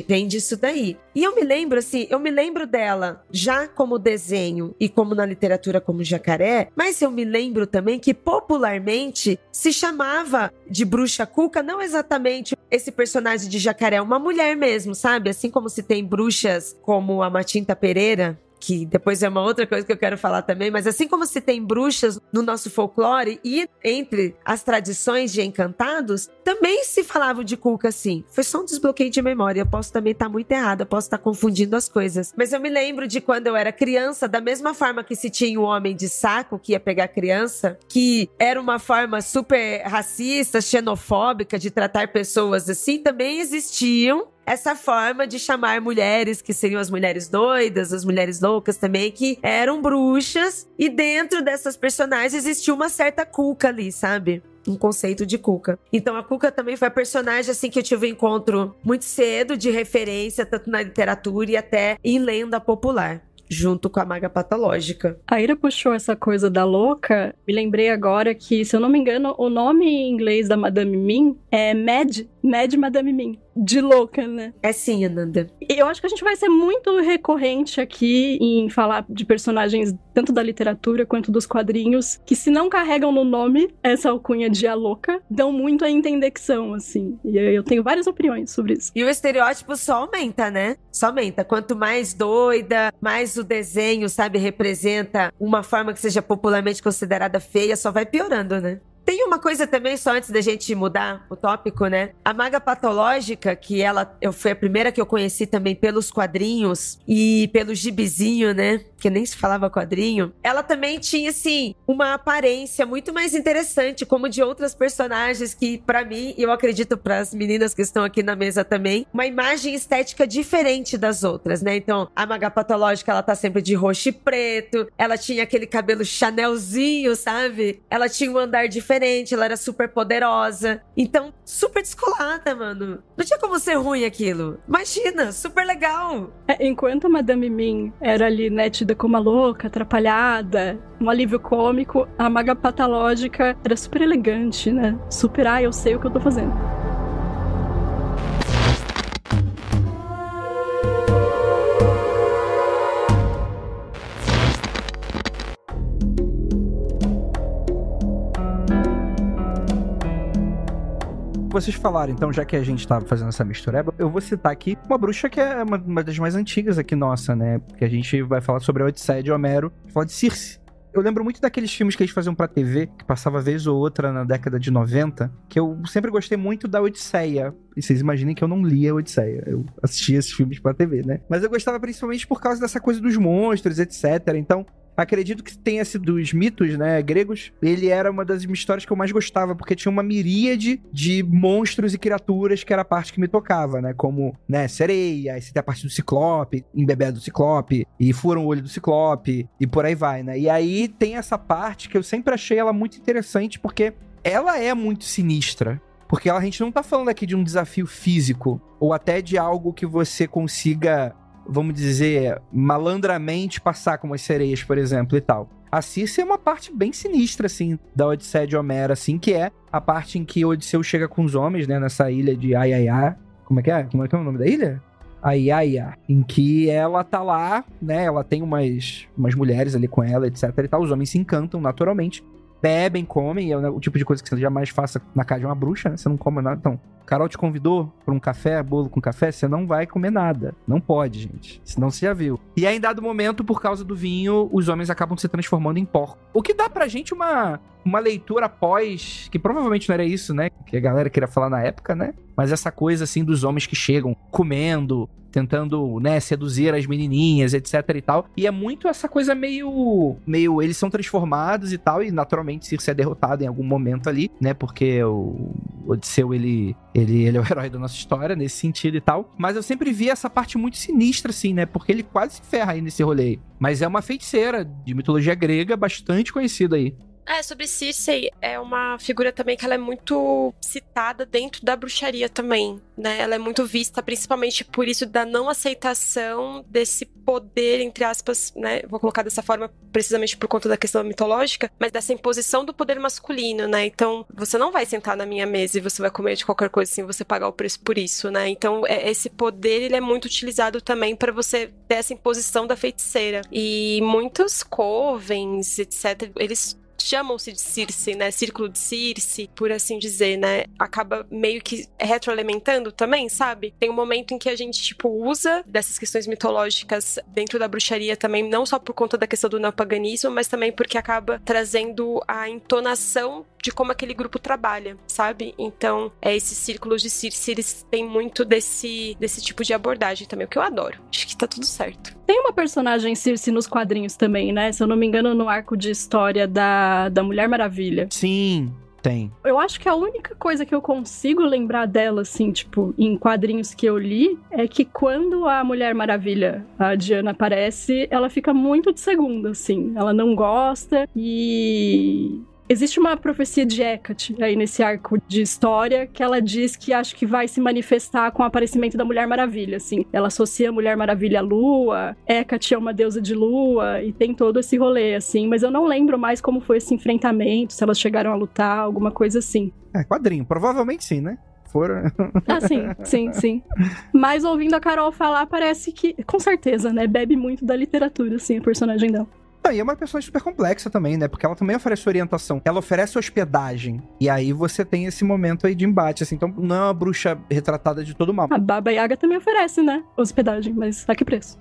Vem disso daí. E eu me lembro dela já como desenho e como na literatura como jacaré, mas eu me lembro também que popularmente se chamava de bruxa Cuca, não exatamente esse personagem de jacaré, uma mulher mesmo, sabe? Assim como se tem bruxas como a Matinta Pereira, que depois é uma outra coisa que eu quero falar também, mas assim como se tem bruxas no nosso folclore e entre as tradições de encantados, também se falava de Cuca assim. Foi só um desbloqueio de memória, eu posso também estar muito errada, eu posso estar confundindo as coisas. Mas eu me lembro de quando eu era criança, da mesma forma que se tinha o homem de saco que ia pegar criança, que era uma forma super racista, xenofóbica de tratar pessoas assim, também existiam essa forma de chamar mulheres, que seriam as mulheres doidas, as mulheres loucas também, que eram bruxas, e dentro dessas personagens existia uma certa Cuca ali, sabe? Um conceito de Cuca. Então a Cuca também foi a personagem assim que eu tive um encontro muito cedo de referência, tanto na literatura e até em lenda popular, junto com a Maga Patológica. A Ira puxou essa coisa da louca. Me lembrei agora que, se eu não me engano, o nome em inglês da Madame Mim é Mad Madame Mim. de louca, né? É sim, Ananda. Eu acho que a gente vai ser muito recorrente aqui em falar de personagens tanto da literatura quanto dos quadrinhos, que se não carregam no nome essa alcunha de a louca, dão muito a entender que são, assim. E eu tenho várias opiniões sobre isso. E o estereótipo só aumenta, né? Só aumenta. Quanto mais doida, mais o desenho, sabe, representa uma forma que seja popularmente considerada feia, só vai piorando, né? Tem uma coisa também, só antes da gente mudar o tópico, né? A maga patológica, que foi a primeira que eu conheci também pelos quadrinhos e pelo gibizinho, né? Que nem se falava quadrinho. Ela também tinha, assim, uma aparência muito mais interessante, como de outras personagens que, pra mim, e eu acredito pras meninas que estão aqui na mesa também, uma imagem estética diferente das outras, né? Então, a maga patológica, ela tá sempre de roxo e preto, ela tinha aquele cabelo chanelzinho, sabe? Ela tinha um andar diferente, ela era super poderosa. Então, super descolada, mano. Não tinha como ser ruim aquilo. Imagina, super legal. Enquanto a Madame Mim era ali, né, tida como uma louca, atrapalhada, um alívio cômico, a maga patológica era super elegante, né? Super, eu sei o que eu tô fazendo. Vocês falaram, então, já que a gente tava fazendo essa mistureba, eu vou citar aqui uma bruxa que é uma das mais antigas aqui nossa, né? Porque a gente vai falar sobre a Odisseia de Homero, falar de Circe. Eu lembro muito daqueles filmes que eles faziam pra TV, que passava vez ou outra na década de 90, que eu sempre gostei muito da Odisseia. E vocês imaginem que eu não lia a Odisseia, eu assistia esses filmes pra TV, né? Mas eu gostava principalmente por causa dessa coisa dos monstros, etc. Então, acredito que tenha sido dos mitos, né, gregos. Ele era uma das histórias que eu mais gostava, porque tinha uma miríade de monstros e criaturas que era a parte que me tocava, né? Como, né, sereia, aí você tem a parte do Ciclope, embebé do Ciclope, e furam o olho do Ciclope, e por aí vai, né? E aí tem essa parte que eu sempre achei ela muito interessante, porque ela é muito sinistra. Porque a gente não tá falando aqui de um desafio físico, ou até de algo que você consiga, vamos dizer, malandramente passar como as sereias, por exemplo, e tal. A Circe é uma parte bem sinistra, assim, da Odisseia de Homero, assim, que é a parte em que Odisseu chega com os homens, né, nessa ilha de Aiaia. Como é que é? Como é que é o nome da ilha? Aiaia. Em que ela tá lá, né, ela tem umas mulheres ali com ela, etc e tal. Os homens se encantam, naturalmente. Bebem, comem, é o tipo de coisa que você jamais faça na casa de uma bruxa, né? Você não come nada. Então, Carol te convidou para um café, bolo com café, você não vai comer nada. Não pode, gente. Senão você já viu. E aí, em dado momento, por causa do vinho, os homens acabam se transformando em porco. O que dá pra gente uma leitura após, que provavelmente não era isso, né? Que a galera queria falar na época, né? Mas essa coisa, assim, dos homens que chegam comendo, tentando, né, seduzir as menininhas, etc e tal. E é muito essa coisa meio eles são transformados e tal, e naturalmente Circe é derrotado em algum momento ali, né, porque o Odisseu, ele é o herói da nossa história, nesse sentido e tal. Mas eu sempre vi essa parte muito sinistra, assim, né, porque ele quase se ferra aí nesse rolê. Mas é uma feiticeira de mitologia grega bastante conhecida aí. Sobre Circe, é uma figura também que ela é muito citada dentro da bruxaria também, né? Ela é muito vista, principalmente por isso da não aceitação desse poder, entre aspas, né? Vou colocar dessa forma precisamente por conta da questão mitológica, mas dessa imposição do poder masculino, né? Então, você não vai sentar na minha mesa e você vai comer de qualquer coisa sem você pagar o preço por isso, né? Então, esse poder, ele é muito utilizado também para você ter essa imposição da feiticeira. E muitos covens, etc., eles chamam-se de Circe, né? Círculo de Circe, por assim dizer, né? Acaba meio que retroalimentando também, sabe? Tem um momento em que a gente, tipo, usa dessas questões mitológicas dentro da bruxaria também, não só por conta da questão do neopaganismo, mas também porque acaba trazendo a entonação de como aquele grupo trabalha, sabe? Então, esses círculos de Circe, eles têm muito desse tipo de abordagem também, o que eu adoro. Acho que tá tudo certo. Tem uma personagem Circe nos quadrinhos também, né? Se eu não me engano, no arco de história da Mulher Maravilha. Sim, tem. Eu acho que a única coisa que eu consigo lembrar dela, assim, tipo, em quadrinhos que eu li, é que quando a Mulher Maravilha, a Diana, aparece, ela fica muito de segunda, assim. Ela não gosta e... Existe uma profecia de Hecate aí nesse arco de história que ela diz que acho que vai se manifestar com o aparecimento da Mulher Maravilha, assim. Ela associa a Mulher Maravilha à lua, Hecate é uma deusa de lua e tem todo esse rolê, assim. Mas eu não lembro mais como foi esse enfrentamento, se elas chegaram a lutar, alguma coisa assim. Quadrinho, provavelmente sim, né? foram. Ah, sim. Mas ouvindo a Carol falar, parece que, com certeza, né, bebe muito da literatura, assim, a personagem dela. Não, e é uma personagem super complexa também, né? Porque ela também oferece orientação. Ela oferece hospedagem. E aí você tem esse momento aí de embate, assim. Então não é uma bruxa retratada de todo mal. A Baba Yaga também oferece, né? Hospedagem, mas a que preço?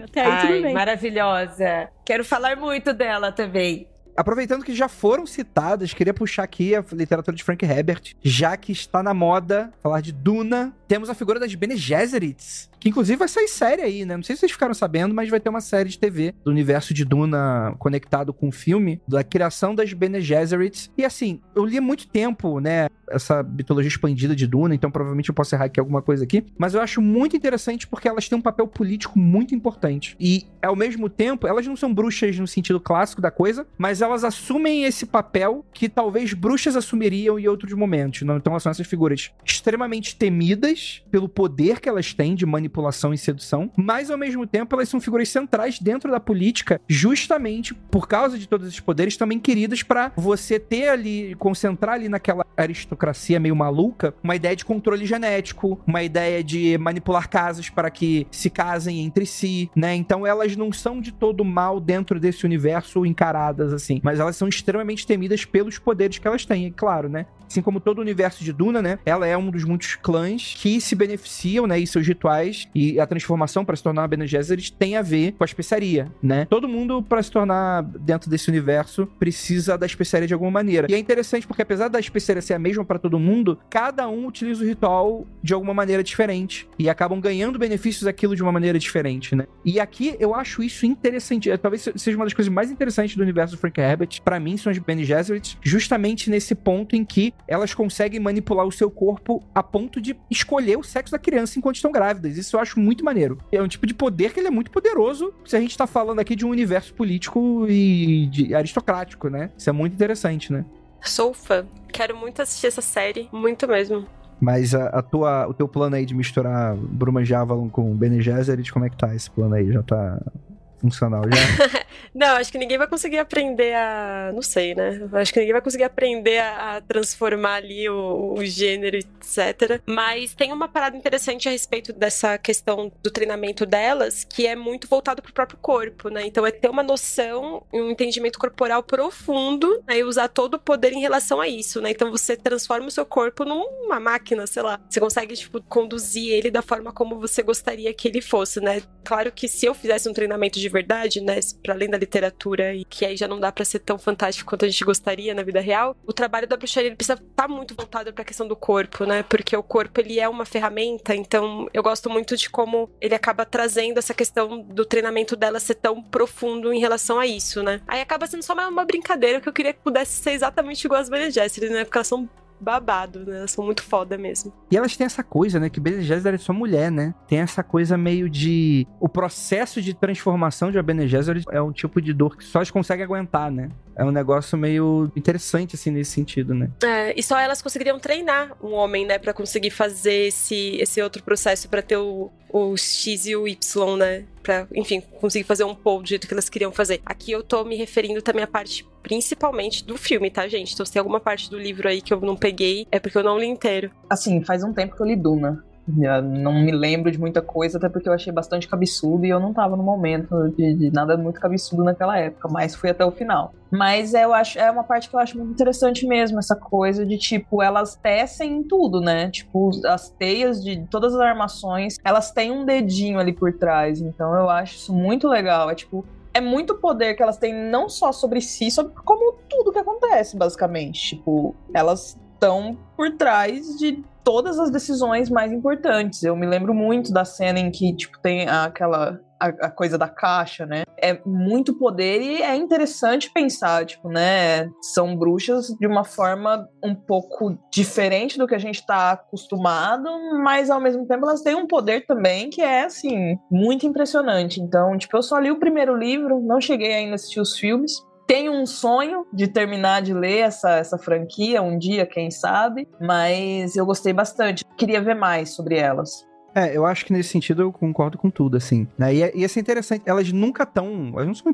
Até aí tudo bem. Maravilhosa. Quero falar muito dela também. Aproveitando que já foram citadas, queria puxar aqui a literatura de Frank Herbert, já que está na moda falar de Duna. Temos a figura das Bene Gesserits, que inclusive vai sair série aí, né? Não sei se vocês ficaram sabendo, mas vai ter uma série de TV do universo de Duna conectado com o filme, da criação das Bene Gesserits. E assim, eu li há muito tempo, né, essa mitologia expandida de Duna, então provavelmente eu posso errar aqui alguma coisa aqui, mas eu acho muito interessante porque elas têm um papel político muito importante. E, ao mesmo tempo, elas não são bruxas no sentido clássico da coisa, mas elas assumem esse papel que talvez bruxas assumiriam em outros momentos. Não? Então, elas são essas figuras extremamente temidas pelo poder que elas têm de manipulação e sedução, mas, ao mesmo tempo, elas são figuras centrais dentro da política, justamente por causa de todos esses poderes, também queridas para você ter ali, concentrar ali naquela aristocracia meio maluca, uma ideia de controle genético, uma ideia de manipular casas para que se casem entre si, né? Então, elas não são de todo mal dentro desse universo encaradas, assim, mas elas são extremamente temidas pelos poderes que elas têm, é claro, né? Assim como todo o universo de Duna, né? Ela é um dos muitos clãs que se beneficiam, né? E seus rituais e a transformação para se tornar uma Bene Gesserit tem a ver com a especiaria, né? Todo mundo, para se tornar dentro desse universo, precisa da especiaria de alguma maneira. E é interessante porque, apesar da especiaria ser a mesma para todo mundo, cada um utiliza o ritual de alguma maneira diferente e acabam ganhando benefícios daquilo de uma maneira diferente, né? E aqui eu acho isso interessante. Talvez seja uma das coisas mais interessantes do universo do Frank Herbert. Para mim, são as Bene Gesserit, justamente nesse ponto em que elas conseguem manipular o seu corpo a ponto de escolher o sexo da criança enquanto estão grávidas. Isso eu acho muito maneiro. É um tipo de poder que ele é muito poderoso se a gente tá falando aqui de um universo político e aristocrático, né? Isso é muito interessante, né? Sou fã. Quero muito assistir essa série. Muito mesmo. Mas o teu plano aí de misturar Bruma de Avalon com Bene Gesserit, como é que tá esse plano aí? Já tá funcional já? Não, acho que ninguém vai conseguir aprender a... Não sei, né? Acho que ninguém vai conseguir aprender a transformar ali o gênero, etc. Mas tem uma parada interessante a respeito dessa questão do treinamento delas, que é muito voltado pro próprio corpo, né? Então é ter uma noção e um entendimento corporal profundo, né? E usar todo o poder em relação a isso, né? Então você transforma o seu corpo numa máquina, sei lá. Você consegue, tipo, conduzir ele da forma como você gostaria que ele fosse, né? Claro que se eu fizesse um treinamento de verdade, né, para além da literatura, e que aí já não dá pra ser tão fantástico quanto a gente gostaria na vida real, o trabalho da bruxaria ele precisa estar muito voltado pra questão do corpo, né, porque o corpo ele é uma ferramenta, então eu gosto muito de como ele acaba trazendo essa questão do treinamento dela ser tão profundo em relação a isso, né. Aí acaba sendo só uma brincadeira que eu queria que pudesse ser exatamente igual às Bene Gesserit, né, porque elas são babado, né? Elas são muito foda mesmo. E elas têm essa coisa, né? Que Bene Gesserit é só mulher, né? Tem essa coisa meio de... O processo de transformação de uma Bene Gesserit é um tipo de dor que só elas conseguem aguentar, né? É um negócio meio interessante, assim, nesse sentido, né? É, e só elas conseguiriam treinar um homem, né? Pra conseguir fazer esse outro processo, pra ter o X e o Y, né? Pra, enfim, conseguir fazer um pull do jeito que elas queriam fazer. Aqui eu tô me referindo também à parte principalmente do filme, tá, gente? Então se tem alguma parte do livro aí que eu não peguei, é porque eu não li inteiro. Assim, faz um tempo que eu li Duna. Eu não me lembro de muita coisa, até porque eu achei bastante cabeçudo e eu não tava no momento de nada muito cabeçudo naquela época, mas fui até o final. Mas eu acho, é uma parte que eu acho muito interessante mesmo, essa coisa de, tipo, elas tecem em tudo, né? Tipo, as teias de todas as armações, elas têm um dedinho ali por trás, então eu acho isso muito legal. É tipo, é muito poder que elas têm não só sobre si, como tudo que acontece, basicamente. Tipo, elas estão por trás de todas as decisões mais importantes. Eu me lembro muito da cena em que, tipo, tem a coisa da caixa, né? É muito poder e é interessante pensar, tipo, né? São bruxas de uma forma um pouco diferente do que a gente tá acostumado, mas ao mesmo tempo elas têm um poder também que é, assim, muito impressionante. Então, tipo, eu só li o primeiro livro, não cheguei ainda a assistir os filmes. Tenho um sonho de terminar de ler essa franquia um dia, quem sabe, mas eu gostei bastante. Queria ver mais sobre elas. Eu acho que nesse sentido eu concordo com tudo, assim. Né? E isso é interessante. Elas nunca estão... Elas não são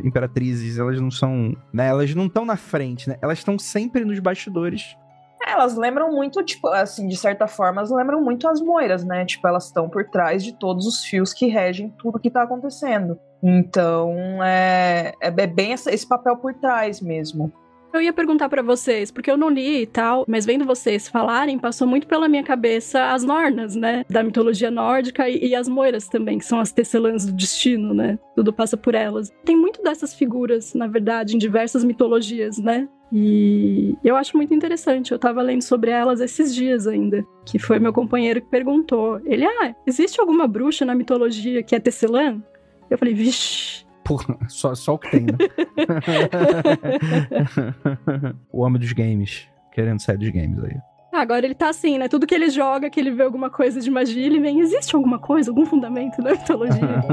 imperatrizes, elas não são... Né? Elas não estão na frente, né? Elas estão sempre nos bastidores. Elas lembram muito, tipo, assim, de certa forma, elas lembram muito as moiras, né? Tipo, elas estão por trás de todos os fios que regem tudo que tá acontecendo. Então, é bem esse papel por trás mesmo. Eu ia perguntar pra vocês, porque eu não li e tal, mas vendo vocês falarem, passou muito pela minha cabeça as Nornas, né? Da mitologia nórdica e as moiras também, que são as tecelãs do destino, né? Tudo passa por elas. Tem muito dessas figuras, na verdade, em diversas mitologias, né? E eu acho muito interessante. Eu tava lendo sobre elas esses dias ainda, que foi meu companheiro que perguntou. Ele, existe alguma bruxa na mitologia que é tecelã? Eu falei, vixe. Porra, só o que tem, né? O homem dos games, querendo sair dos games aí. Agora ele tá assim, né? Tudo que ele joga, que ele vê alguma coisa de magia, ele vem, existe alguma coisa, algum fundamento na mitologia?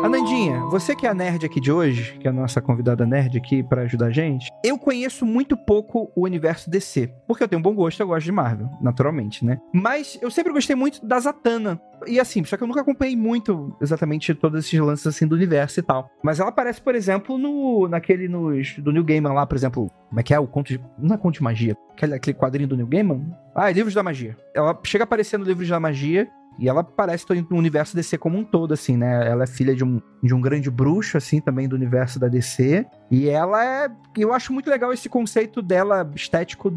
Anandinha, você que é a nerd aqui de hoje, que é a nossa convidada nerd aqui pra ajudar a gente, eu conheço muito pouco o universo DC, porque eu tenho um bom gosto, eu gosto de Marvel, naturalmente, né? Mas eu sempre gostei muito da Zatanna, e assim, só que eu nunca acompanhei muito exatamente todos esses lances assim do universo e tal. Mas ela aparece, por exemplo, do Neil Gaiman lá, por exemplo, como é que é? O conto de... Não é conto de magia, aquele quadrinho do Neil Gaiman? Livros da Magia. Ela chega a aparecer no Livros da Magia, e ela aparece no universo DC como um todo, assim, né? Ela é filha de um grande bruxo, assim, também do universo da DC. E ela é... Eu acho muito legal esse conceito dela, estético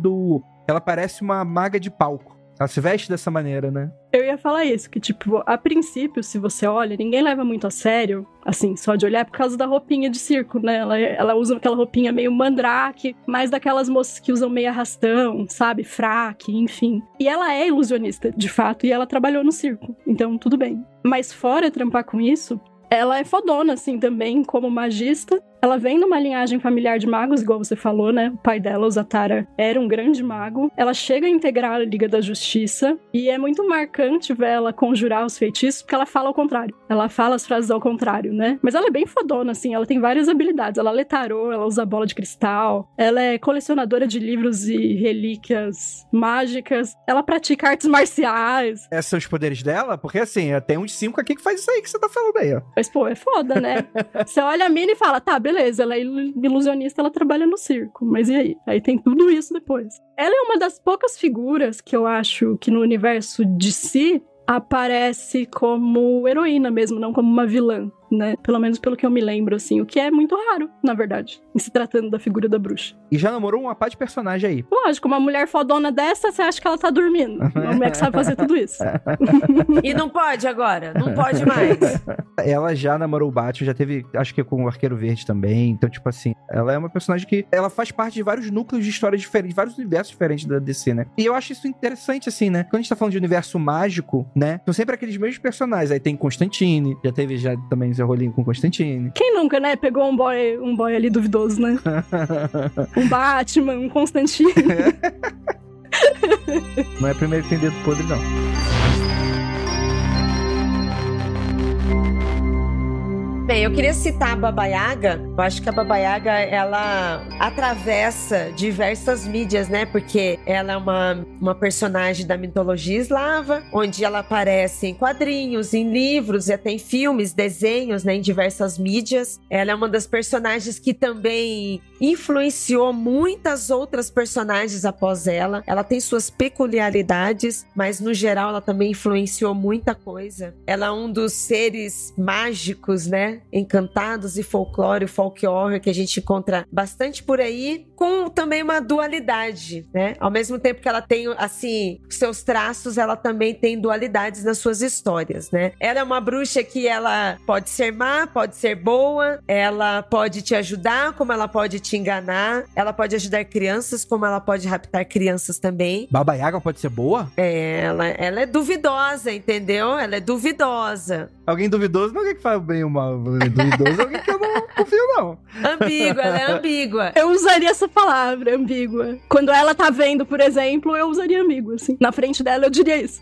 ela parece uma maga de palco. Ela se veste dessa maneira, né? Eu ia falar isso, que tipo, a princípio, se você olha, ninguém leva muito a sério, assim, só de olhar por causa da roupinha de circo, né? Ela usa aquela roupinha meio mandrake, mais daquelas moças que usam meio arrastão, sabe? Fraque, enfim. E ela é ilusionista, de fato, e ela trabalhou no circo, então tudo bem. Mas fora trampar com isso, ela é fodona, assim, também, como magista. Ela vem numa linhagem familiar de magos, igual você falou, né? O pai dela, o Zatara, era um grande mago. Ela chega a integrar a Liga da Justiça e é muito marcante ver ela conjurar os feitiços, porque ela fala ao contrário. Ela fala as frases ao contrário, né? Mas ela é bem fodona, assim. Ela tem várias habilidades. Ela lê tarô, ela usa bola de cristal. Ela é colecionadora de livros e relíquias mágicas. Ela pratica artes marciais. Esses são os poderes dela? Porque, assim, tem uns 5 aqui que faz isso aí que você tá falando aí, ó. Mas, pô, é foda, né? Você olha a mina e fala, tá, beleza, ela é ilusionista, ela trabalha no circo, mas e aí? Aí tem tudo isso depois. Ela é uma das poucas figuras que eu acho que no universo de si aparece como heroína mesmo, não como uma vilã, né? Pelo menos pelo que eu me lembro, assim, o que é muito raro, na verdade, em se tratando da figura da bruxa. E já namorou uma pá de personagem aí. Lógico, uma mulher fodona dessa, você acha que ela tá dormindo. Uma mulher que sabe fazer tudo isso. E não pode agora, não pode mais. Ela já namorou o Batman, já teve, acho que com o Arqueiro Verde também, então, tipo assim, ela é uma personagem que, ela faz parte de vários núcleos de histórias diferentes, vários universos diferentes da DC, né? E eu acho isso interessante, assim, né? Quando a gente tá falando de universo mágico, né? São sempre aqueles mesmos personagens, aí tem Constantine, já teve também rolinho com Constantine. Quem nunca, né? Pegou um boy ali duvidoso, né? Um Batman, um Constantine. Não é primeiro que tem dedo podre, não. Bem, eu queria citar a Baba Yaga. Eu acho que a Baba Yaga, ela atravessa diversas mídias, né? Porque ela é uma personagem da mitologia eslava, onde ela aparece em quadrinhos, em livros e até em filmes, desenhos, né? Em diversas mídias. Ela é uma das personagens que também influenciou muitas outras personagens após ela. Ela tem suas peculiaridades, mas no geral ela também influenciou muita coisa. Ela é um dos seres mágicos, né? Encantados e folclore, folk horror, que a gente encontra bastante por aí, com também uma dualidade, né? Ao mesmo tempo que ela tem, assim, seus traços, ela também tem dualidades nas suas histórias, né? Ela é uma bruxa que ela pode ser má, pode ser boa, ela pode te ajudar, como ela pode te enganar, ela pode ajudar crianças, como ela pode raptar crianças também. Baba Yaga pode ser boa? Ela é duvidosa, entendeu? Ela é duvidosa. Alguém duvidoso não é que faz bem ou mal. Duvidoso é alguém que eu não confio, não. Ambígua, ela é ambígua. Eu usaria essa palavra, ambígua. Quando ela tá vendo, por exemplo, eu usaria ambígua, assim. Na frente dela, eu diria isso.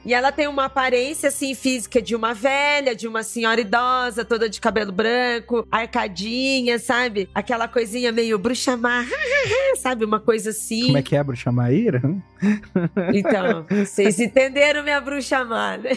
E ela tem uma aparência, assim, física de uma velha, de uma senhora idosa, toda de cabelo branco, arcadinha, sabe? Aquela coisinha meio bruxa má, sabe? Uma coisa assim. Como é que é, bruxa Maíra? Então, vocês entenderam minha bruxa amada.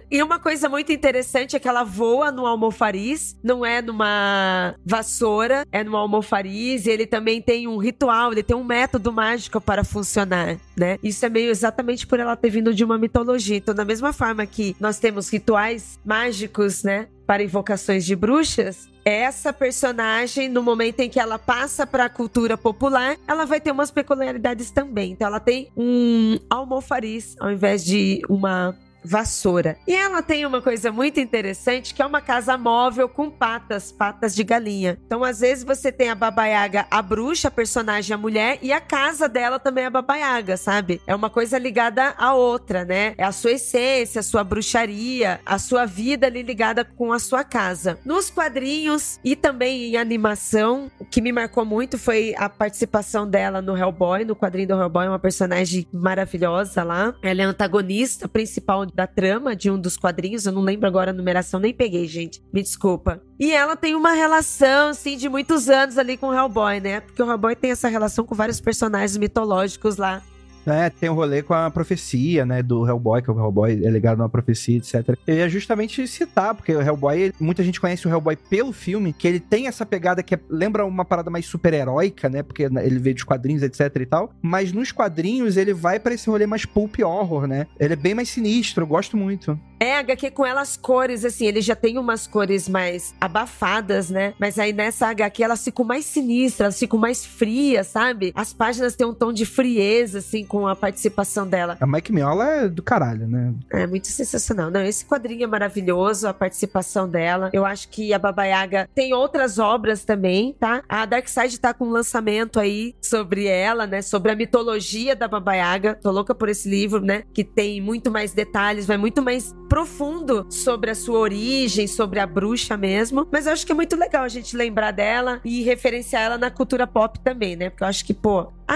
E uma coisa muito interessante é que ela voa no almofariz, não é numa vassoura, é no almofariz, e ele também tem um ritual, ele tem um método mágico para funcionar, né? Isso é meio exatamente por ela ter vindo de uma mitologia. Então, da mesma forma que nós temos rituais mágicos, né, para invocações de bruxas, essa personagem, no momento em que ela passa para a cultura popular, ela vai ter umas peculiaridades também. Então, ela tem um almofariz ao invés de uma vassoura. E ela tem uma coisa muito interessante, que é uma casa móvel com patas de galinha. Então, às vezes, você tem a Baba Yaga, a bruxa, a personagem, a mulher, e a casa dela também é a Baba Yaga, sabe? É uma coisa ligada à outra, né? É a sua essência, a sua bruxaria, a sua vida ali ligada com a sua casa. Nos quadrinhos e também em animação, o que me marcou muito foi a participação dela no Hellboy, no quadrinho do Hellboy, uma personagem maravilhosa lá. Ela é a antagonista principal da trama de um dos quadrinhos, eu não lembro agora a numeração, nem peguei, gente, me desculpa. E ela tem uma relação, assim, de muitos anos ali com o Hellboy, né? Porque o Hellboy tem essa relação com vários personagens mitológicos lá. Tem um rolê com a profecia, né, do Hellboy, que o Hellboy é ligado a uma profecia, etc. Eu ia justamente citar, porque o Hellboy, muita gente conhece o Hellboy pelo filme, que ele tem essa pegada que lembra uma parada mais super-heróica, né, porque ele veio dos quadrinhos, etc e tal, mas nos quadrinhos ele vai pra esse rolê mais pulp horror, né? Ele é bem mais sinistro, eu gosto muito. É, HQ com elas cores, assim, ele já tem umas cores mais abafadas, né? Mas aí nessa HQ elas ficam mais sinistras, elas ficam mais frias, sabe? As páginas têm um tom de frieza, assim, com a participação dela. A Mike Mignola é do caralho, né? É muito sensacional. Não, esse quadrinho é maravilhoso, a participação dela. Eu acho que a Baba Yaga tem outras obras também, tá? A Darkseid tá com um lançamento aí sobre ela, né? Sobre a mitologia da Baba Yaga. Tô louca por esse livro, né? Que tem muito mais detalhes, vai muito mais profundo sobre a sua origem, sobre a bruxa mesmo. Mas eu acho que é muito legal a gente lembrar dela e referenciar ela na cultura pop também, né? Porque eu acho que,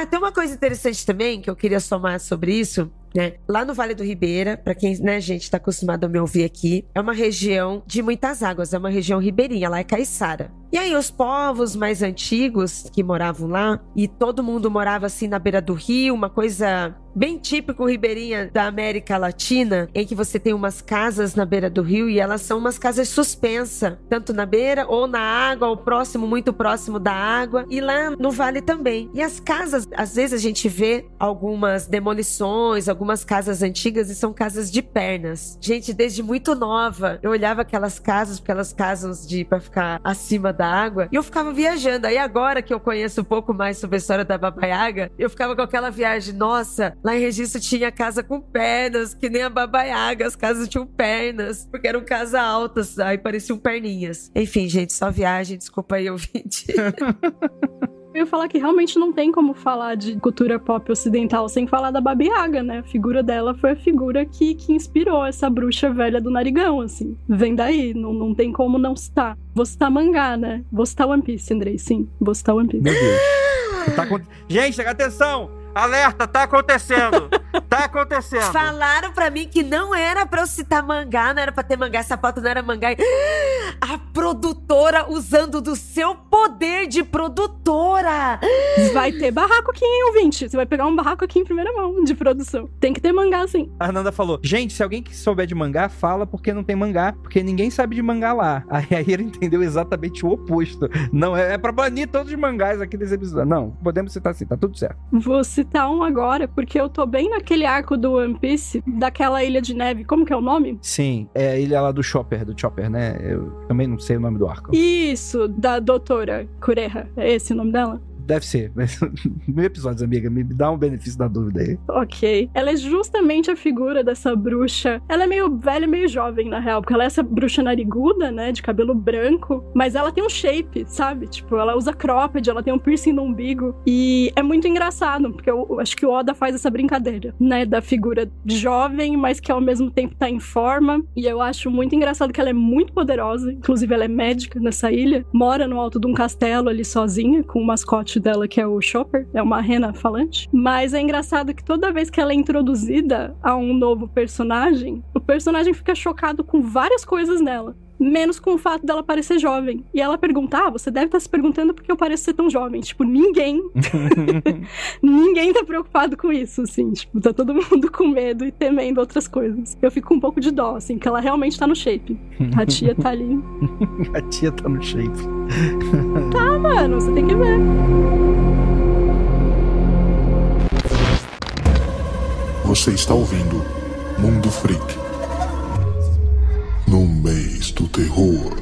tem uma coisa interessante também que eu queria somar sobre isso, né? Lá no Vale do Ribeira, pra quem, né, gente, tá acostumado a me ouvir aqui, é uma região de muitas águas, é uma região ribeirinha, lá é caiçara. E aí os povos mais antigos que moravam lá, e todo mundo morava assim na beira do rio, uma coisa bem típico ribeirinha da América Latina, em que você tem umas casas na beira do rio e elas são umas casas suspensas, tanto na beira ou na água, ou próximo, muito próximo da água, e lá no vale também. E as casas, às vezes a gente vê algumas demolições, algumas casas antigas, e são casas de pernas. Gente, desde muito nova, eu olhava aquelas casas pra ficar acima da água, e eu ficava viajando. Aí agora que eu conheço um pouco mais sobre a história da Baba Yaga, eu ficava com aquela viagem, nossa, lá em Registro tinha casa com pernas, que nem a Baba Yaga, as casas tinham pernas, porque eram casas altas, aí pareciam perninhas. Enfim, gente, só viagem, desculpa aí, ouvinte. Eu ia falar que realmente não tem como falar de cultura pop ocidental sem falar da Baba Yaga, né? A figura dela foi a figura que inspirou essa bruxa velha do narigão, assim. Vem daí, não tem como não citar. Vou citar mangá, né? Vou citar One Piece, Andrei, sim. Vou citar One Piece. Meu Deus. Gente, atenção! Alerta, tá acontecendo! Tá acontecendo! Falaram pra mim que não era pra eu citar mangá, não era pra ter mangá, essa pauta não era mangá. A produtora usando do seu poder de produtora! Vai ter barraco aqui, hein, ouvinte? Você vai pegar um barraco aqui em primeira mão de produção. Tem que ter mangá, sim. A Nanda falou, gente, se alguém que souber de mangá, fala porque não tem mangá, porque ninguém sabe de mangá lá. Aí a Ira entendeu exatamente o oposto. Não, é pra banir todos os mangás aqui desse episódio. Não, podemos citar assim, tá tudo certo. Vou citar um agora, porque eu tô bem naquele arco do One Piece, daquela ilha de neve. Como que é o nome? Sim, é a ilha lá do Chopper, né? Eu também não sei o nome do arco. Isso, da doutora Kureha. É esse o nome dela? Deve ser. 1000 episódios, amiga. Me dá um benefício da dúvida aí. Ok. Ela é justamente a figura dessa bruxa. Ela é meio velha, meio jovem, na real. Porque ela é essa bruxa nariguda, né? De cabelo branco. Mas ela tem um shape, sabe? Tipo, ela usa cropped, ela tem um piercing no umbigo. E é muito engraçado, porque eu acho que o Oda faz essa brincadeira, né? Da figura jovem, mas que ao mesmo tempo tá em forma. E eu acho muito engraçado que ela é muito poderosa. Inclusive, ela é médica nessa ilha. Mora no alto de um castelo ali sozinha, com o mascote dela, que é o Chopper, é uma rena falante. Mas é engraçado que toda vez que ela é introduzida a um novo personagem, o personagem fica chocado com várias coisas nela. menos com o fato dela parecer jovem. E ela pergunta, você deve estar se perguntando por que eu pareço ser tão jovem. Tipo, ninguém tá preocupado com isso, assim. Tipo, tá todo mundo com medo e temendo outras coisas. Eu fico com um pouco de dó, assim, que ela realmente tá no shape. A tia tá ali. A tia tá no shape. Tá, mano, você tem que ver. Você está ouvindo Mundo Freak. No mês do terror.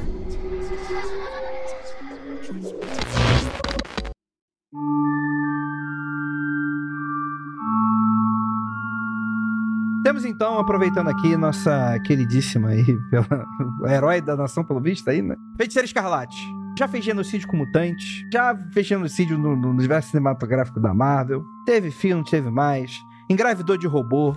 Temos então, aproveitando aqui, nossa queridíssima aí, herói da nação, pelo visto aí, né? Feiticeira Escarlate. Já fez genocídio com mutante, já fez genocídio no universo cinematográfico da Marvel, teve filme, teve mais, engravidou de robô.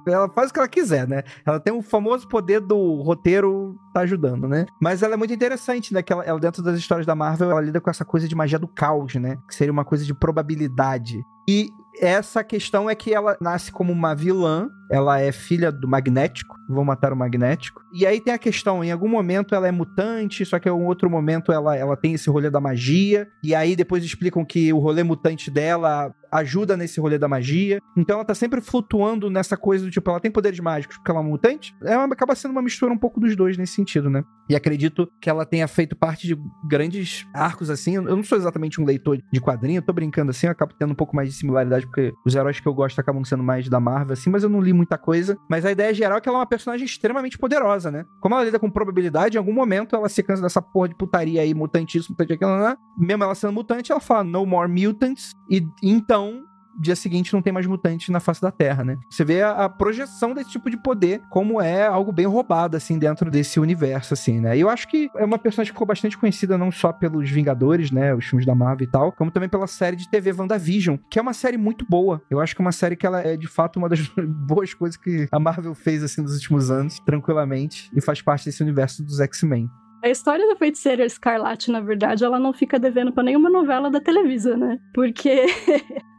Ela faz o que ela quiser, né? Ela tem o famoso poder do roteiro tá ajudando, né? Mas ela é muito interessante, né? Que ela dentro das histórias da Marvel, ela lida com essa coisa de magia do caos, né? Que seria uma coisa de probabilidade. E essa questão é que ela nasce como uma vilã, ela é filha do Magnético, vão matar o Magnético. E aí tem a questão, em algum momento ela é mutante, só que em um outro momento ela tem esse rolê da magia, e aí depois explicam que o rolê mutante dela ajuda nesse rolê da magia. Então ela tá sempre flutuando nessa coisa do tipo, ela tem poderes mágicos porque ela é mutante, ela acaba sendo uma mistura um pouco dos dois nesse sentido, né? E acredito que ela tenha feito parte de grandes arcos, assim. Eu não sou exatamente um leitor de quadrinho, eu tô brincando assim, eu acabo tendo um pouco mais de similaridade, porque os heróis que eu gosto acabam sendo mais da Marvel, assim, mas eu não li muita coisa. Mas a ideia geral é que ela é uma personagem extremamente poderosa, né? Como ela lida com probabilidade, em algum momento ela se cansa dessa porra de putaria aí, mutante isso, mutante aquilo, né? Mesmo ela sendo mutante, ela fala, no more mutants, e então dia seguinte não tem mais mutantes na face da Terra, né? Você vê a projeção desse tipo de poder como é algo bem roubado, assim, dentro desse universo, assim, né? E eu acho que é uma personagem que ficou bastante conhecida não só pelos Vingadores, né? Os filmes da Marvel e tal, como também pela série de TV WandaVision, que é uma série muito boa. Eu acho que é uma série que ela é, de fato, uma das boas coisas que a Marvel fez, assim, nos últimos anos, tranquilamente, e faz parte desse universo dos X-Men. A história da Feiticeira Escarlate, na verdade, ela não fica devendo pra nenhuma novela da Televisa, né? Porque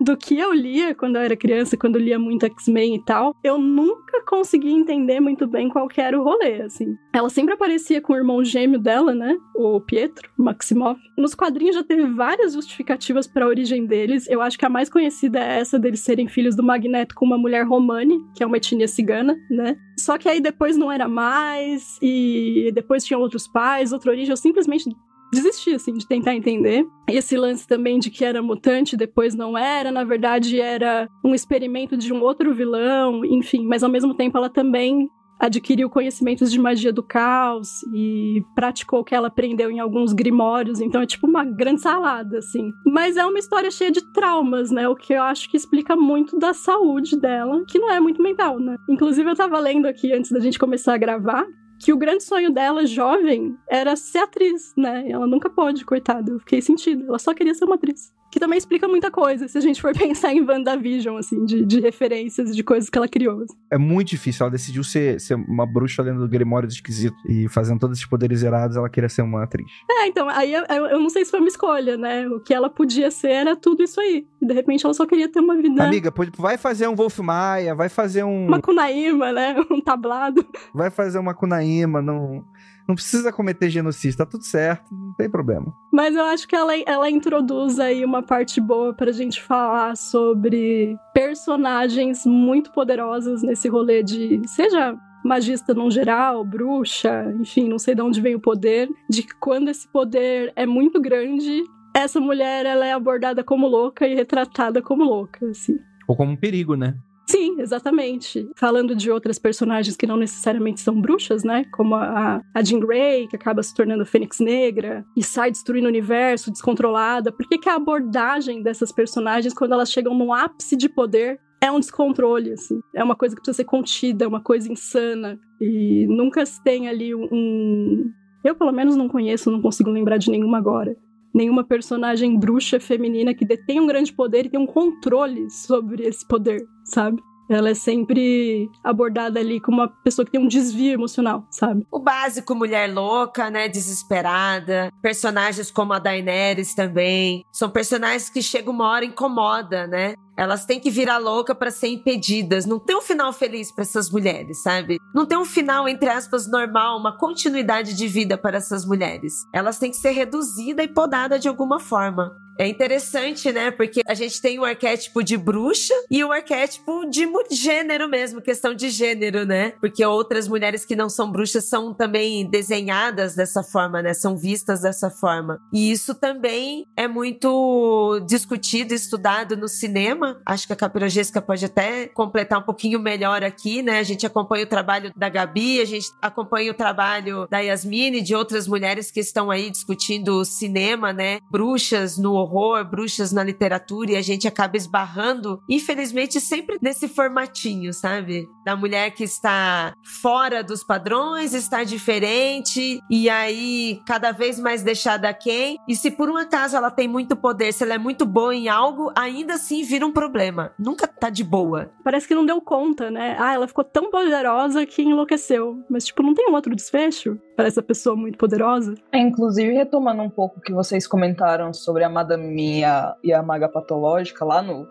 do que eu lia quando eu era criança, quando eu lia muito X-Men e tal, eu nunca consegui entender muito bem qual que era o rolê, assim. Ela sempre aparecia com o irmão gêmeo dela, né? O Pietro Maximoff. Nos quadrinhos já teve várias justificativas pra origem deles. Eu acho que a mais conhecida é essa deles serem filhos do Magneto com uma mulher romani, que é uma etnia cigana, né? Só que aí depois não era mais, e depois tinham outros pais, outra origem. Eu simplesmente desisti, assim, de tentar entender. Esse lance também de que era mutante, depois não era, na verdade era um experimento de um outro vilão, enfim. Mas ao mesmo tempo ela também adquiriu conhecimentos de magia do caos e praticou o que ela aprendeu em alguns grimórios, então é tipo uma grande salada, assim. Mas é uma história cheia de traumas, né? O que eu acho que explica muito da saúde dela, que não é muito mental, né? Inclusive eu tava lendo aqui, antes da gente começar a gravar, que o grande sonho dela, jovem, era ser atriz, né? Ela nunca pôde, coitada. Eu fiquei sentido. Ela só queria ser uma atriz. Que também explica muita coisa, se a gente for pensar em WandaVision, assim, de referências e de coisas que ela criou. Assim. É muito difícil. Ela decidiu ser uma bruxa lendo do Grimório esquisito e fazendo todos esses poderes zerados, ela queria ser uma atriz. Então, aí eu não sei se foi uma escolha, né? O que ela podia ser era tudo isso aí. E de repente ela só queria ter uma vida... Amiga, vai fazer um Wolf Maia, vai fazer um... Uma Kunaíma, né? Um tablado. Vai fazer uma Kunaíma, não precisa cometer genocídio, tá tudo certo, não tem problema. Mas eu acho que ela introduz aí uma parte boa pra gente falar sobre personagens muito poderosos nesse rolê de... Seja magista num geral, bruxa, enfim, não sei de onde vem o poder. De que quando esse poder é muito grande, essa mulher ela é abordada como louca e retratada como louca, assim. Ou como um perigo, né? Sim, exatamente. Falando de outras personagens que não necessariamente são bruxas, né? Como a Jean Grey, que acaba se tornando Fênix Negra e sai destruindo o universo, descontrolada. Por que a abordagem dessas personagens, quando elas chegam no ápice de poder, é um descontrole, assim. É uma coisa que precisa ser contida, é uma coisa insana. E nunca se tem ali um... Eu, pelo menos, não conheço, não consigo lembrar de nenhuma agora. Nenhuma personagem bruxa feminina que detém um grande poder e tem um controle sobre esse poder, sabe? Ela é sempre abordada ali como uma pessoa que tem um desvio emocional, sabe? O básico mulher louca, né? Desesperada. Personagens como a Daenerys também. São personagens que chegam uma hora e incomoda, né? Elas têm que virar louca pra ser impedidas. Não tem um final feliz pra essas mulheres, sabe? Não tem um final, entre aspas, normal, uma continuidade de vida para essas mulheres. Elas têm que ser reduzidas e podadas de alguma forma. É interessante, né? Porque a gente tem o arquétipo de bruxa e o arquétipo de gênero mesmo, questão de gênero, né? Porque outras mulheres que não são bruxas são também desenhadas dessa forma, né? São vistas dessa forma. E isso também é muito discutido e estudado no cinema. Acho que a Caipira Jéssica pode até completar um pouquinho melhor aqui, né? A gente acompanha o trabalho da Gabi, a gente acompanha o trabalho da Yasmine e de outras mulheres que estão aí discutindo o cinema, né? Bruxas no horror, bruxas na literatura, e a gente acaba esbarrando, infelizmente, sempre nesse formatinho, sabe? Da mulher que está fora dos padrões, está diferente, e aí cada vez mais deixada aquém, e se por um acaso ela tem muito poder, se ela é muito boa em algo, ainda assim vira um problema. Nunca tá de boa. Parece que não deu conta, né? Ah, ela ficou tão poderosa que enlouqueceu. Mas, tipo, não tem um outro desfecho para essa pessoa muito poderosa? Inclusive, retomando um pouco o que vocês comentaram sobre a Madame Mia e a Maga Patológica lá no...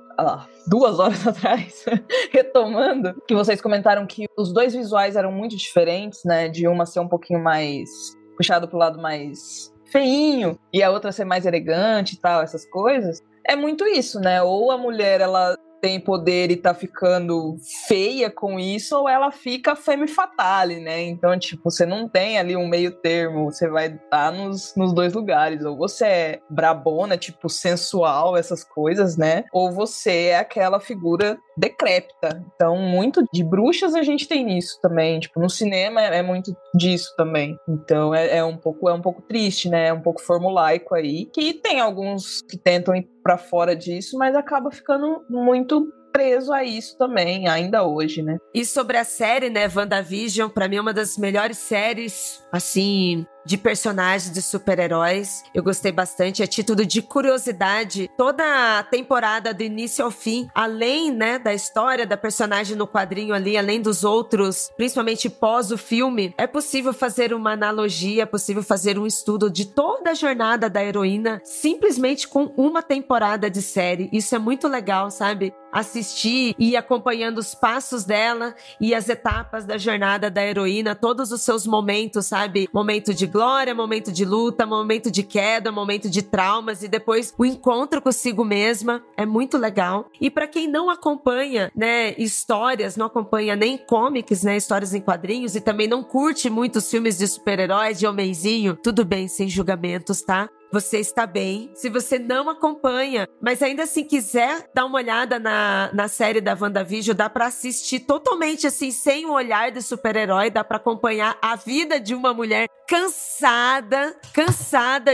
2 horas atrás, retomando, que vocês comentaram que os dois visuais eram muito diferentes, né? De uma ser um pouquinho mais puxado pro lado mais feinho e a outra ser mais elegante e tal, essas coisas. É muito isso, né? Ou a mulher, ela tem poder e tá ficando feia com isso, ou ela fica femme fatale, né? Então, tipo, você não tem ali um meio termo, você vai estar nos dois lugares. Ou você é brabona, tipo, sensual, essas coisas, né? Ou você é aquela figura decrépita. Então, muito de bruxas a gente tem nisso também. Tipo, no cinema é muito disso também. Então, é um pouco triste, né? É um pouco formulaico aí. Que tem alguns que tentam ir pra fora disso, mas acaba ficando muito preso a isso também, ainda hoje, né? E sobre a série, né, WandaVision, pra mim é uma das melhores séries, assim, de personagens, de super-heróis. Eu gostei bastante, a título de curiosidade, toda a temporada do início ao fim, além, né, da história da personagem no quadrinho ali, além dos outros, principalmente pós o filme, é possível fazer uma analogia, é possível fazer um estudo de toda a jornada da heroína, simplesmente com uma temporada de série. Isso é muito legal, sabe? Assistir e ir acompanhando os passos dela e as etapas da jornada da heroína, todos os seus momentos, sabe? Momento de glória, momento de luta, momento de queda, momento de traumas e depois o encontro consigo mesma. É muito legal. E pra quem não acompanha, né, histórias, não acompanha nem comics, né, histórias em quadrinhos e também não curte muitos filmes de super-heróis, de homenzinho, tudo bem, sem julgamentos, tá? Você está bem. Se você não acompanha, mas ainda assim quiser dar uma olhada na série da WandaVision, dá pra assistir totalmente assim, sem o olhar de super-herói, dá pra acompanhar a vida de uma mulher cansada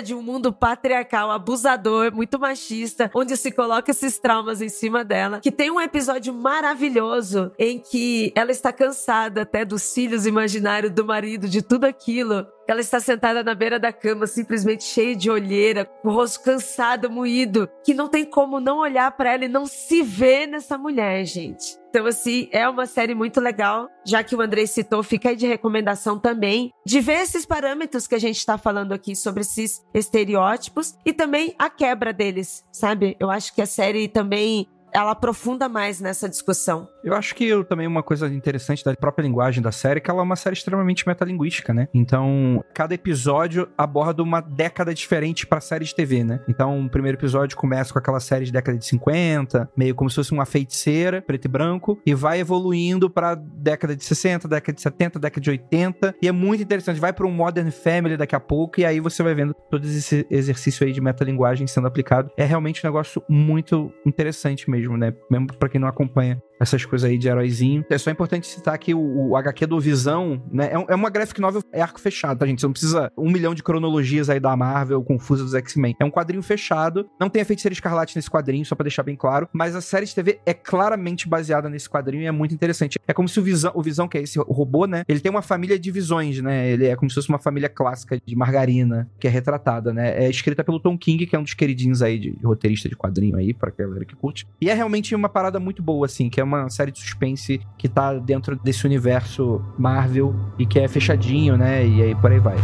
de um mundo patriarcal, abusador, muito machista, onde se coloca esses traumas em cima dela, que tem um episódio maravilhoso em que ela está cansada até dos filhos imaginários do marido, de tudo aquilo. Ela está sentada na beira da cama, simplesmente cheia de olheira, com o rosto cansado, moído, que não tem como não olhar pra ela e não se ver nessa mulher, gente. Então, assim, é uma série muito legal, já que o Andrei citou, fica aí de recomendação também, de ver esses parâmetros que a gente tá falando aqui sobre esses estereótipos e também a quebra deles, sabe? Eu acho que a série também, ela aprofunda mais nessa discussão. Eu acho que também uma coisa interessante da própria linguagem da série é que ela é uma série extremamente metalinguística, né? Então, cada episódio aborda uma década diferente pra série de TV, né? Então, o primeiro episódio começa com aquela série de década de 50, meio como se fosse uma feiticeira, preto e branco, e vai evoluindo pra década de 60, década de 70, década de 80, e é muito interessante. Vai pra um Modern Family daqui a pouco, e aí você vai vendo todo esse exercício aí de metalinguagem sendo aplicado. É realmente um negócio muito interessante mesmo, né? Mesmo pra quem não acompanha essas coisas aí de heróizinho. É só importante citar que o HQ do Visão, né? É uma graphic novel, é arco fechado, tá, gente? Você não precisa 1 milhão de cronologias aí da Marvel confusa dos X-Men. É um quadrinho fechado. Não tem a Feiticeira Escarlate nesse quadrinho, só pra deixar bem claro. Mas a série de TV é claramente baseada nesse quadrinho e é muito interessante. É como se o Visão, que é esse robô, né? Ele tem uma família de visões, né? Ele é como se fosse uma família clássica de margarina, que é retratada, né? É escrita pelo Tom King, que é um dos queridinhos aí de roteirista de quadrinho aí, pra galera que curte. E é realmente uma parada muito boa, assim, que é uma série de suspense que tá dentro desse universo Marvel e que é fechadinho, né? E aí por aí vai.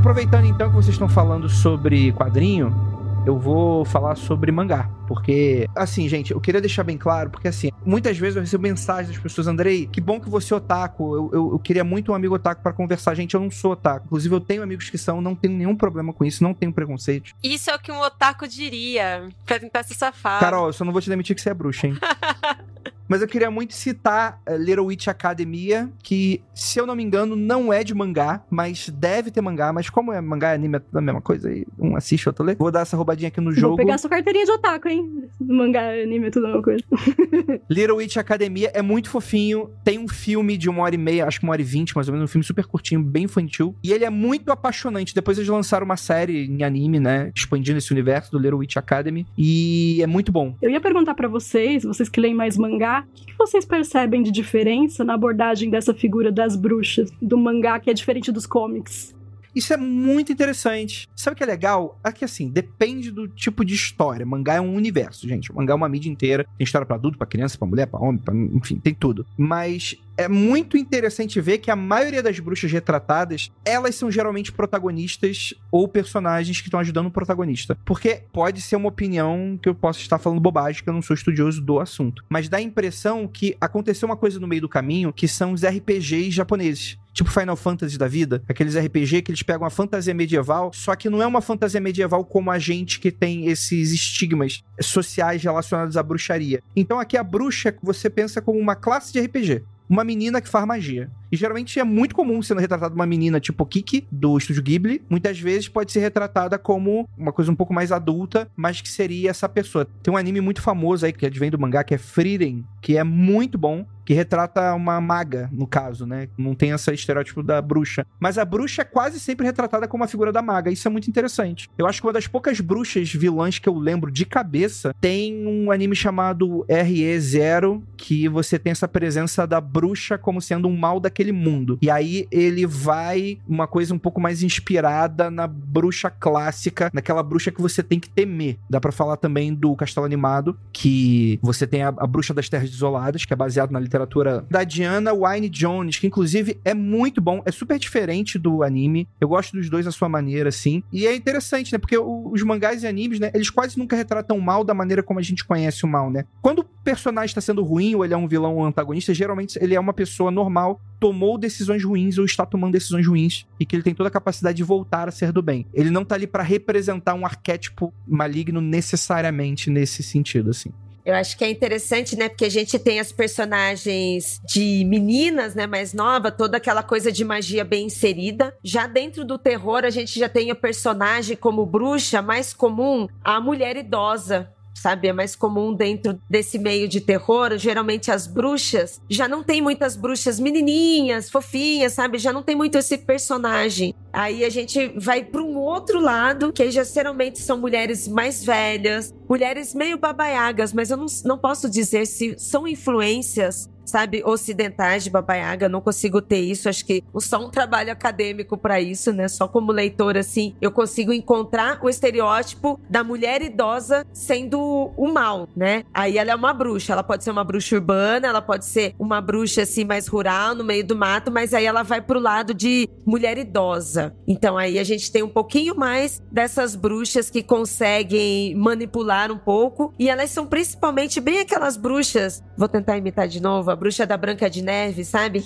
Aproveitando então que vocês estão falando sobre quadrinho, eu vou falar sobre mangá. Porque, assim, gente, eu queria deixar bem claro, porque, assim, muitas vezes eu recebo mensagens das pessoas: Andrei, que bom que você é otaku, eu queria muito um amigo otaku pra conversar. Gente, eu não sou otaku. Inclusive, eu tenho amigos que são, não tenho nenhum problema com isso, não tenho preconceito. Isso é o que um otaku diria, pra tentar se safar. Carol, eu só não vou te demitir que você é bruxa, hein? Mas eu queria muito citar Little Witch Academia, que, se eu não me engano, não é de mangá, mas deve ter mangá. Mas como é mangá e anime, é tudo a mesma coisa, aí um assiste, outro lê. Vou dar essa roubadinha aqui no jogo. Vou pegar sua carteirinha de otaku, hein? Mangá, anime, é tudo a mesma coisa. Little Witch Academia é muito fofinho. Tem um filme de 1h30, acho que 1h20, mais ou menos. Um filme super curtinho, bem infantil. E ele é muito apaixonante. Depois eles lançaram uma série em anime, né? Expandindo esse universo do Little Witch Academy. E é muito bom. Eu ia perguntar pra vocês que leem mais mangá, o que vocês percebem de diferença na abordagem dessa figura das bruxas, do mangá, que é diferente dos comics? Isso é muito interessante. Sabe o que é legal? É que, assim, depende do tipo de história. Mangá é um universo, gente. O mangá é uma mídia inteira. Tem história pra adulto, pra criança, pra mulher, pra homem, enfim, tem tudo. Mas é muito interessante ver que a maioria das bruxas retratadas, elas são geralmente protagonistas ou personagens que estão ajudando o protagonista. Porque pode ser uma opinião que eu possa estar falando bobagem, que eu não sou estudioso do assunto. Mas dá a impressão que aconteceu uma coisa no meio do caminho, que são os RPGs japoneses. Tipo Final Fantasy da vida, aqueles RPG que eles pegam a fantasia medieval, só que não é uma fantasia medieval como a gente, que tem esses estigmas sociais relacionados à bruxaria. Então aqui a bruxa você pensa como uma classe de RPG. Uma menina que faz magia. E geralmente é muito comum sendo retratada uma menina tipo Kiki, do Estúdio Ghibli. Muitas vezes pode ser retratada como uma coisa um pouco mais adulta, mas que seria essa pessoa. Tem um anime muito famoso aí, que advém do mangá, que é Frieren, que é muito bom, que retrata uma maga, no caso, né? Não tem esse estereótipo da bruxa. Mas a bruxa é quase sempre retratada como a figura da maga. Isso é muito interessante. Eu acho que uma das poucas bruxas vilãs que eu lembro de cabeça tem um anime chamado RE0, que você tem essa presença da bruxa como sendo um mal daquele mundo. E aí ele vai uma coisa um pouco mais inspirada na bruxa clássica, naquela bruxa que você tem que temer. Dá pra falar também do Castelo Animado, que você tem a Bruxa das Terras Desoladas, que é baseado na literatura da Diana Wynne Jones, que inclusive é muito bom, é super diferente do anime. Eu gosto dos dois à sua maneira, assim. E é interessante, né? Porque os mangás e animes, né? Eles quase nunca retratam o mal da maneira como a gente conhece o mal, né? Quando o personagem tá sendo ruim, ou ele é um vilão ou um antagonista, geralmente ele é uma pessoa normal, tomou decisões ruins ou está tomando decisões ruins, e que ele tem toda a capacidade de voltar a ser do bem. Ele não tá ali pra representar um arquétipo maligno necessariamente nesse sentido, assim. Eu acho que é interessante, né? Porque a gente tem as personagens de meninas, né? Mais nova, toda aquela coisa de magia bem inserida. Já dentro do terror, a gente já tem a personagem como bruxa mais comum, a mulher idosa. Sabe, é mais comum dentro desse meio de terror. Geralmente as bruxas, já não tem muitas bruxas menininhas, fofinhas, sabe? Já não tem muito esse personagem. Aí a gente vai para um outro lado, que aí já geralmente são mulheres mais velhas, mulheres meio babaiagas, mas eu não posso dizer se são influências, sabe, ocidentais de Baba Yaga. Eu não consigo ter isso, acho que só um trabalho acadêmico pra isso, né, só como leitora, assim, eu consigo encontrar o estereótipo da mulher idosa sendo o mal, né, aí ela é uma bruxa, ela pode ser uma bruxa urbana, ela pode ser uma bruxa, assim, mais rural, no meio do mato, mas aí ela vai pro lado de mulher idosa. Então aí a gente tem um pouquinho mais dessas bruxas que conseguem manipular um pouco, e elas são principalmente bem aquelas bruxas, vou tentar imitar de novo, a bruxa da Branca de Neve, sabe?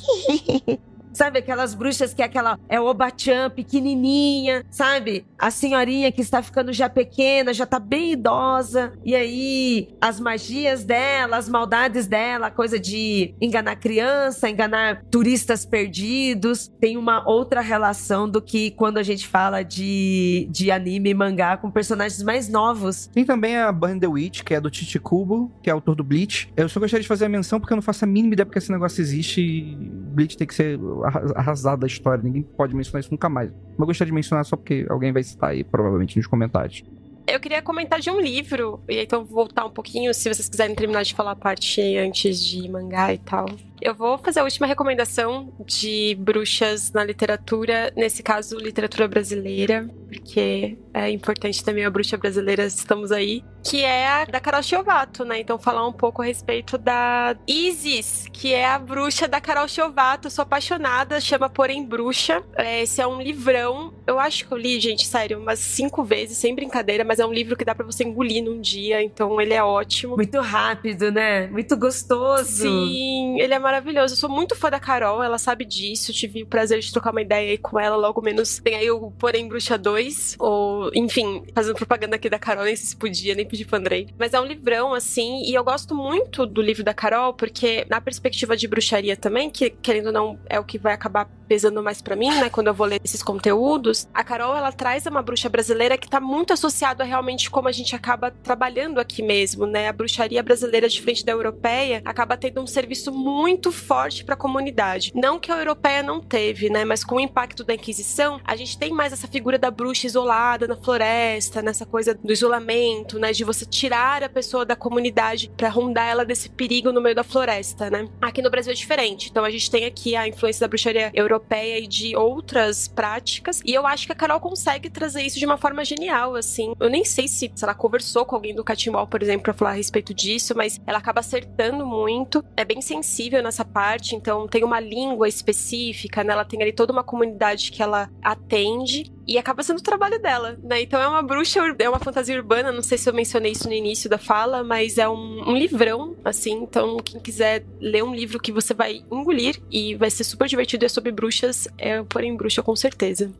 Sabe, aquelas bruxas que é o Obachan pequenininha, sabe? A senhorinha que está ficando já pequena, já tá bem idosa. E aí, as magias dela, as maldades dela, a coisa de enganar criança, enganar turistas perdidos. Tem uma outra relação do que quando a gente fala de anime e mangá com personagens mais novos. Tem também a Burn the Witch, que é do Chichi Kubo, que é autor do Bleach. Eu só gostaria de fazer a menção porque eu não faço a mínima ideia porque esse negócio existe e Bleach tem que ser arrasado da história, ninguém pode mencionar isso nunca mais. Mas eu gostaria de mencionar só porque alguém vai citar aí, provavelmente, nos comentários. Eu queria comentar de um livro, e então vou voltar um pouquinho, se vocês quiserem terminar de falar a parte antes de mangá e tal. Eu vou fazer a última recomendação de bruxas na literatura, nesse caso, literatura brasileira, porque é importante também a bruxa brasileira, estamos aí, que é a da Carol Chiovato, né? Então falar um pouco a respeito da Isis, que é a bruxa da Carol Chiovato. Eu sou apaixonada, chama Porém Bruxa. Esse é um livrão, eu acho que eu li, gente, sério, umas 5 vezes, sem brincadeira, mas é um livro que dá pra você engolir num dia, então ele é ótimo. Muito rápido, né? Muito gostoso. Sim, ele é maravilhoso. Eu sou muito fã da Carol, ela sabe disso. Tive o prazer de trocar uma ideia aí com ela, logo menos tem aí o Porém Bruxa 2, ou, enfim, fazendo propaganda aqui da Carol, nem sei se podia, nem pedi pro Andrei. Mas é um livrão, assim, e eu gosto muito do livro da Carol, porque na perspectiva de bruxaria também, que querendo ou não é o que vai acabar pesando mais pra mim, né, quando eu vou ler esses conteúdos, a Carol, ela traz uma bruxa brasileira que tá muito associado a realmente como a gente acaba trabalhando aqui mesmo, né, a bruxaria brasileira, diferente da europeia, acaba tendo um serviço muito forte pra comunidade. Não que a europeia não teve, né, mas com o impacto da Inquisição, a gente tem mais essa figura da bruxa isolada na floresta, nessa coisa do isolamento, né, de você tirar a pessoa da comunidade pra rondar ela desse perigo no meio da floresta, né. Aqui no Brasil é diferente, então a gente tem aqui a influência da bruxaria europeia e de outras práticas, e eu acho que a Carol consegue trazer isso de uma forma genial, assim. Eu nem sei se ela conversou com alguém do Catimbau, por exemplo, pra falar a respeito disso, mas ela acaba acertando muito, é bem sensível nessa parte, então tem uma língua específica, né, ela tem ali toda uma comunidade que ela atende, e acaba sendo o trabalho dela, né, então é uma bruxa, é uma fantasia urbana, não sei se eu mencionei isso no início da fala, mas é um livrão, assim, então quem quiser ler um livro que você vai engolir e vai ser super divertido e é sobre bruxas, é o Porém Bruxa, com certeza.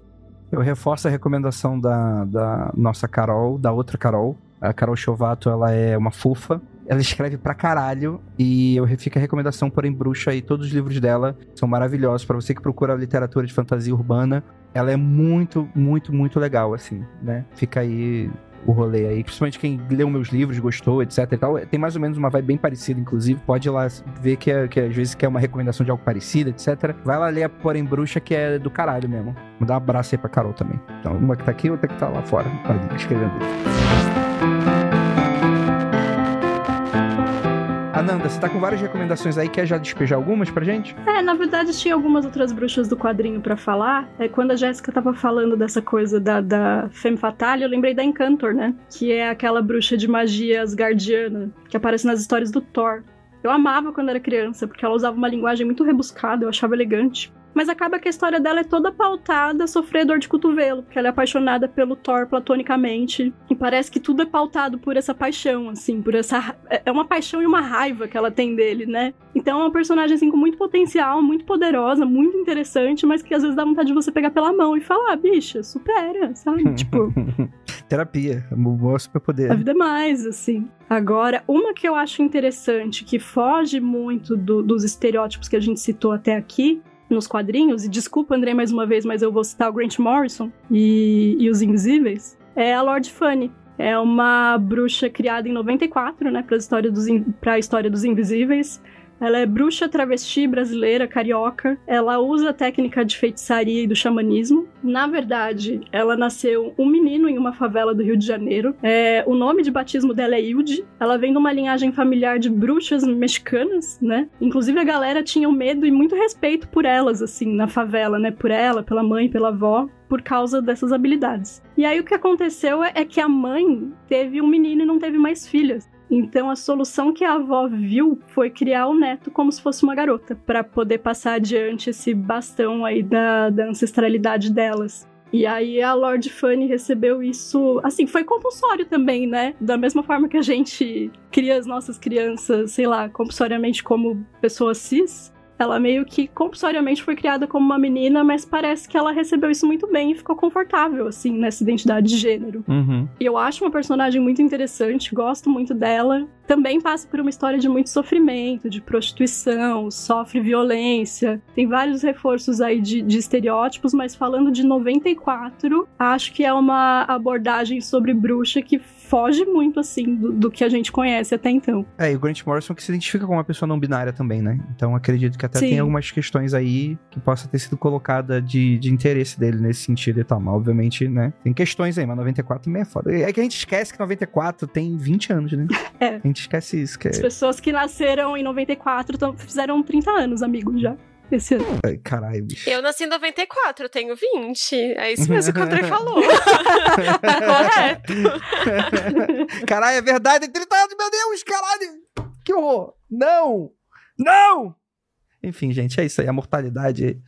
Eu reforço a recomendação da nossa Carol, da outra Carol. A Carol Chiovato, ela é uma fofa. Ela escreve pra caralho. E eu fico a recomendação Porém Bruxa aí. Todos os livros dela são maravilhosos. Pra você que procura literatura de fantasia urbana, ela é muito, muito, muito legal, assim, né? Fica aí o rolê aí. Principalmente quem leu meus livros, gostou, etc e tal. Tem mais ou menos uma vibe bem parecida, inclusive. Pode ir lá ver que às vezes quer uma recomendação de algo parecido, etc. Vai lá ler a Porém Bruxa, que é do caralho mesmo. Vou dar um abraço aí pra Carol também. Então, uma que tá aqui, outra que tá lá fora. Escrevendo. Ananda, você tá com várias recomendações aí, quer já despejar algumas pra gente? Na verdade tinha algumas outras bruxas do quadrinho pra falar. Quando a Jéssica tava falando dessa coisa da Femme Fatale, eu lembrei da Encantor, né? Que é aquela bruxa de magia asgardiana que aparece nas histórias do Thor. Eu amava quando era criança, porque ela usava uma linguagem muito rebuscada, eu achava elegante. Mas acaba que a história dela é toda pautada a sofrer dor de cotovelo, porque ela é apaixonada pelo Thor platonicamente. E parece que tudo é pautado por essa paixão, assim, por essa... É uma paixão e uma raiva que ela tem dele, né? Então é uma personagem, assim, com muito potencial, muito poderosa, muito interessante, mas que às vezes dá vontade de você pegar pela mão e falar, bicha, supera, sabe? Tipo... Terapia, um superpoder. A vida é mais, assim. Agora, uma que eu acho interessante, que foge muito dos estereótipos que a gente citou até aqui, nos quadrinhos, e desculpa, André, mais uma vez, mas eu vou citar o Grant Morrison e os Invisíveis, é a Lord Funny. É uma bruxa criada em 94, né, pra história dos Invisíveis. Ela é bruxa travesti brasileira, carioca. Ela usa a técnica de feitiçaria e do xamanismo. Na verdade, ela nasceu um menino em uma favela do Rio de Janeiro. O nome de batismo dela é Hilde. Ela vem de uma linhagem familiar de bruxas mexicanas, né? Inclusive, a galera tinha medo e muito respeito por elas, assim, na favela, né? Por ela, pela mãe, pela avó, por causa dessas habilidades. E aí, o que aconteceu é que a mãe teve um menino e não teve mais filhas. Então, a solução que a avó viu foi criar o neto como se fosse uma garota, para poder passar adiante esse bastão aí da ancestralidade delas. E aí a Lord Funny recebeu isso, assim, foi compulsório também, né? Da mesma forma que a gente cria as nossas crianças, sei lá, compulsoriamente como pessoas cis, ela meio que compulsoriamente foi criada como uma menina, mas parece que ela recebeu isso muito bem e ficou confortável, assim, nessa identidade de gênero. Uhum. E eu acho uma personagem muito interessante, gosto muito dela. Também passa por uma história de muito sofrimento, de prostituição, sofre violência. Tem vários reforços aí de estereótipos, mas falando de 94, acho que é uma abordagem sobre bruxa que foge muito, assim, do que a gente conhece até então. E o Grant Morrison que se identifica como uma pessoa não binária também, né? Então acredito que até Sim. tem algumas questões aí que possa ter sido colocada de interesse dele nesse sentido e tal. Mas obviamente, né? Tem questões aí, mas 94 também é foda. É que a gente esquece que 94 tem 20 anos, né? A gente esquece isso. As pessoas que nasceram em 94 fizeram 30 anos, amigo, já. Esse ano. Ai, caralho, bicho. Eu nasci em 94, eu tenho 20. É isso mesmo que o André falou. Correto. Caralho, é verdade, 30 anos, meu Deus, caralho. Que horror. Não! Não! Enfim, gente, é isso aí. A mortalidade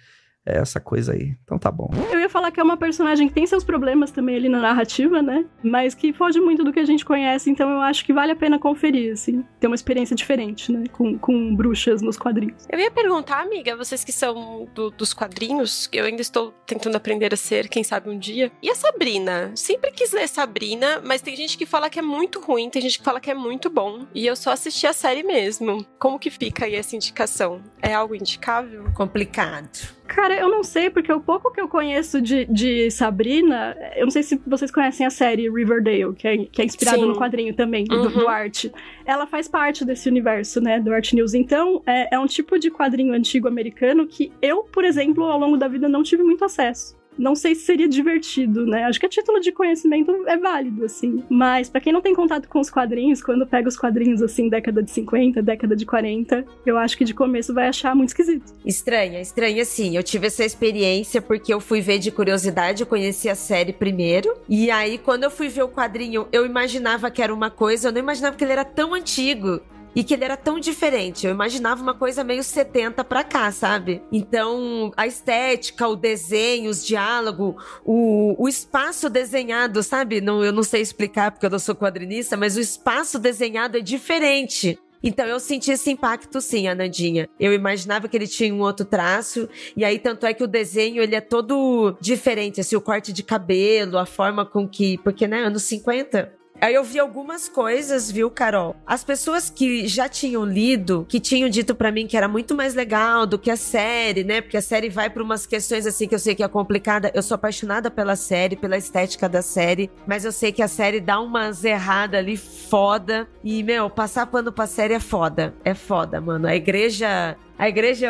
é essa coisa aí. Então tá bom. Eu ia falar que é uma personagem que tem seus problemas também ali na narrativa, né? Mas que foge muito do que a gente conhece, então eu acho que vale a pena conferir, assim. Ter uma experiência diferente, né? Com bruxas nos quadrinhos. Eu ia perguntar, amiga, vocês que são dos quadrinhos, eu ainda estou tentando aprender a ser, quem sabe um dia. E a Sabrina? Sempre quis ler Sabrina, mas tem gente que fala que é muito ruim, tem gente que fala que é muito bom. E eu só assisti a série mesmo. Como que fica aí essa indicação? É algo indicável? Complicado. Cara, eu não sei, porque o pouco que eu conheço de Sabrina, eu não sei se vocês conhecem a série Riverdale, que é inspirada no quadrinho também, do Art. Ela faz parte desse universo, né, do Art News. Então, é um tipo de quadrinho antigo americano que eu, por exemplo, ao longo da vida não tive muito acesso. Não sei se seria divertido, né? Acho que a título de conhecimento é válido, assim. Mas pra quem não tem contato com os quadrinhos, quando pega os quadrinhos, assim, década de 50, década de 40, eu acho que de começo vai achar muito esquisito. Estranha sim. Eu tive essa experiência porque eu fui ver de curiosidade, eu conheci a série primeiro. E aí, quando eu fui ver o quadrinho, eu imaginava que era uma coisa, eu não imaginava que ele era tão antigo. E que ele era tão diferente. Eu imaginava uma coisa meio 70 pra cá, sabe? Então, a estética, o desenho, os diálogos, o espaço desenhado, sabe? Eu não sei explicar porque eu não sou quadrinista, mas o espaço desenhado é diferente. Então eu senti esse impacto sim, Anandinha. Eu imaginava que ele tinha um outro traço, e aí tanto é que o desenho ele é todo diferente, assim, o corte de cabelo, a forma com que... Porque, né, anos 50... Aí eu vi algumas coisas, viu, Carol? As pessoas que já tinham lido, que tinham dito pra mim que era muito mais legal do que a série, né? Porque a série vai pra umas questões assim que eu sei que é complicada. Eu sou apaixonada pela série, pela estética da série, mas eu sei que a série dá umas erradas ali foda. E, passar pano pra série é foda. É foda, mano. A igreja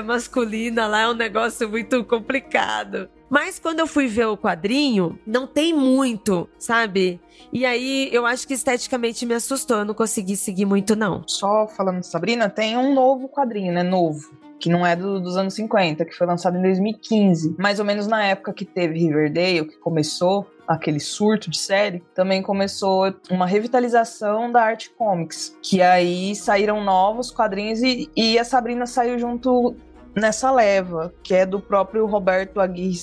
masculina lá é um negócio muito complicado. Mas quando eu fui ver o quadrinho, não tem muito, sabe? E aí, eu acho que esteticamente me assustou. Eu não consegui seguir muito, não. Só falando de Sabrina, tem um novo quadrinho, né? Novo. Que não é dos anos 50, que foi lançado em 2015. Mais ou menos na época que teve Riverdale, que começou aquele surto de série, também começou uma revitalização da Art Comics. Que aí saíram novos quadrinhos e a Sabrina saiu junto nessa leva, que é do próprio Roberto Aguirre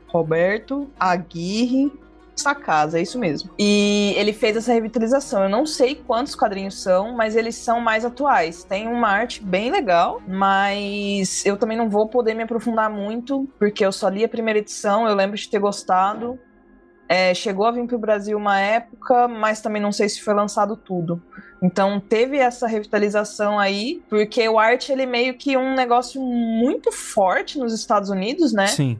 Roberto Aguirre Sacasa, é isso mesmo. E ele fez essa revitalização. Eu não sei quantos quadrinhos são, mas eles são mais atuais. Tem uma arte bem legal, mas eu também não vou poder me aprofundar muito, porque eu só li a primeira edição, eu lembro de ter gostado. Chegou a vir pro Brasil uma época, mas também não sei se foi lançado tudo. Então teve essa revitalização aí, porque o Art, ele meio que um negócio muito forte nos Estados Unidos, né? Sim.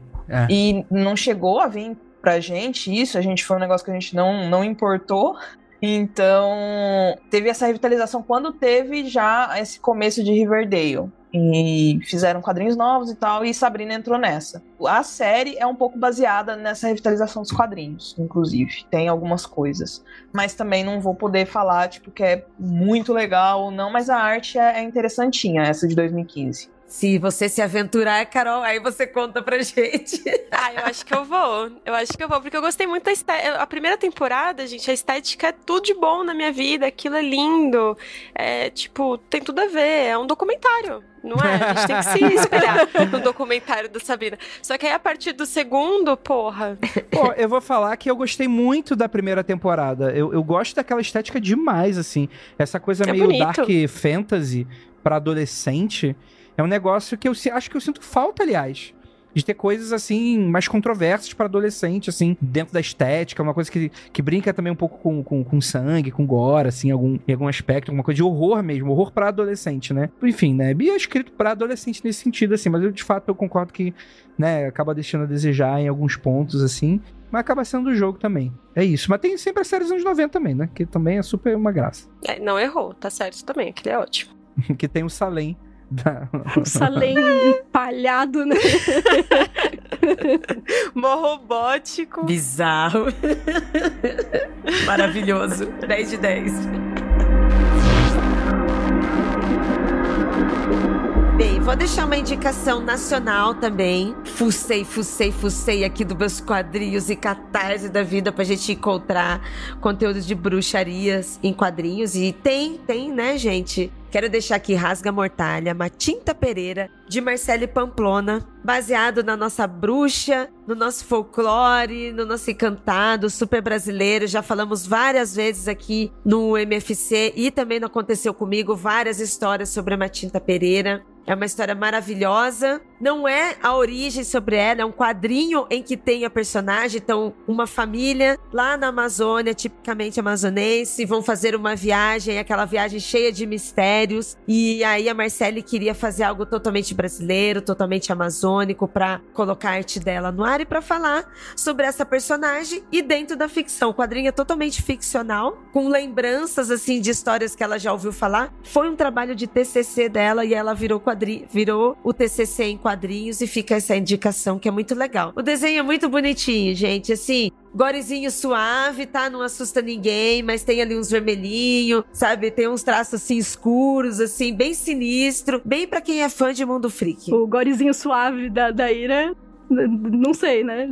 E não chegou a vir pra gente isso, foi um negócio que a gente não importou. Então teve essa revitalização quando teve já esse começo de Riverdale. E fizeram quadrinhos novos e tal, e Sabrina entrou nessa. A série é um pouco baseada nessa revitalização dos quadrinhos, inclusive. Tem algumas coisas. Mas também não vou poder falar, que é muito legal ou não, mas a arte é interessantinha, essa de 2015. Se você se aventurar, Carol, aí você conta pra gente. Eu acho que eu vou. Porque eu gostei muito da estética. A primeira temporada, gente, a estética é tudo de bom na minha vida. Aquilo é lindo. Tem tudo a ver. É um documentário, não é? A gente tem que se espelhar no documentário da Sabrina. Só que aí, a partir do segundo, porra... Pô, eu vou falar que eu gostei muito da primeira temporada. Eu gosto daquela estética demais, assim. Essa coisa meio bonito. Dark fantasy pra adolescente... É um negócio que eu acho que eu sinto falta, aliás. De ter coisas, assim, mais controversas pra adolescente, assim, dentro da estética, uma coisa que brinca também um pouco com sangue, com gore, assim, em algum aspecto, alguma coisa de horror mesmo, horror pra adolescente, né? Enfim, né? E é escrito pra adolescente nesse sentido, assim, mas eu, de fato, eu concordo que, né, acaba deixando a desejar em alguns pontos, assim, mas acaba sendo do jogo também. É isso. Mas tem sempre a série dos anos 90 também, né? Que também é super uma graça. Não errou, tá certo também, aquele é ótimo. Que tem o Salem. O Salem empalhado, né? Mó robótico. Bizarro. Maravilhoso. 10 de 10. Bem, vou deixar uma indicação nacional também. Fucei aqui dos meus quadrinhos e catarse da vida pra gente encontrar conteúdos de bruxarias em quadrinhos. E tem, né, gente? Quero deixar aqui Rasga Mortalha, Matinta Pereira, de Marcele Pamplona, baseado na nossa bruxa, no nosso folclore, no nosso encantado super brasileiro. Já falamos várias vezes aqui no MFC e também no Aconteceu Comigo, várias histórias sobre a Matinta Pereira. É uma história maravilhosa. Não é a origem sobre ela, é um quadrinho em que tem a personagem. Então, uma família lá na Amazônia, tipicamente amazonense, vão fazer uma viagem, aquela viagem cheia de mistérios. E aí a Marcele queria fazer algo totalmente brasileiro, totalmente amazônico, pra colocar a arte dela no ar e pra falar sobre essa personagem. E dentro da ficção, o quadrinho é totalmente ficcional, com lembranças, assim, de histórias que ela já ouviu falar. Foi um trabalho de TCC dela e ela virou o TCC em quadrinhos e fica essa indicação que é muito legal. O desenho é muito bonitinho, gente, assim, gorezinho suave, tá? Não assusta ninguém, mas tem ali uns vermelhinhos, sabe? Tem uns traços assim escuros, assim, bem sinistro, bem pra quem é fã de Mundo Freak. O gorezinho suave da Ira, não sei, né?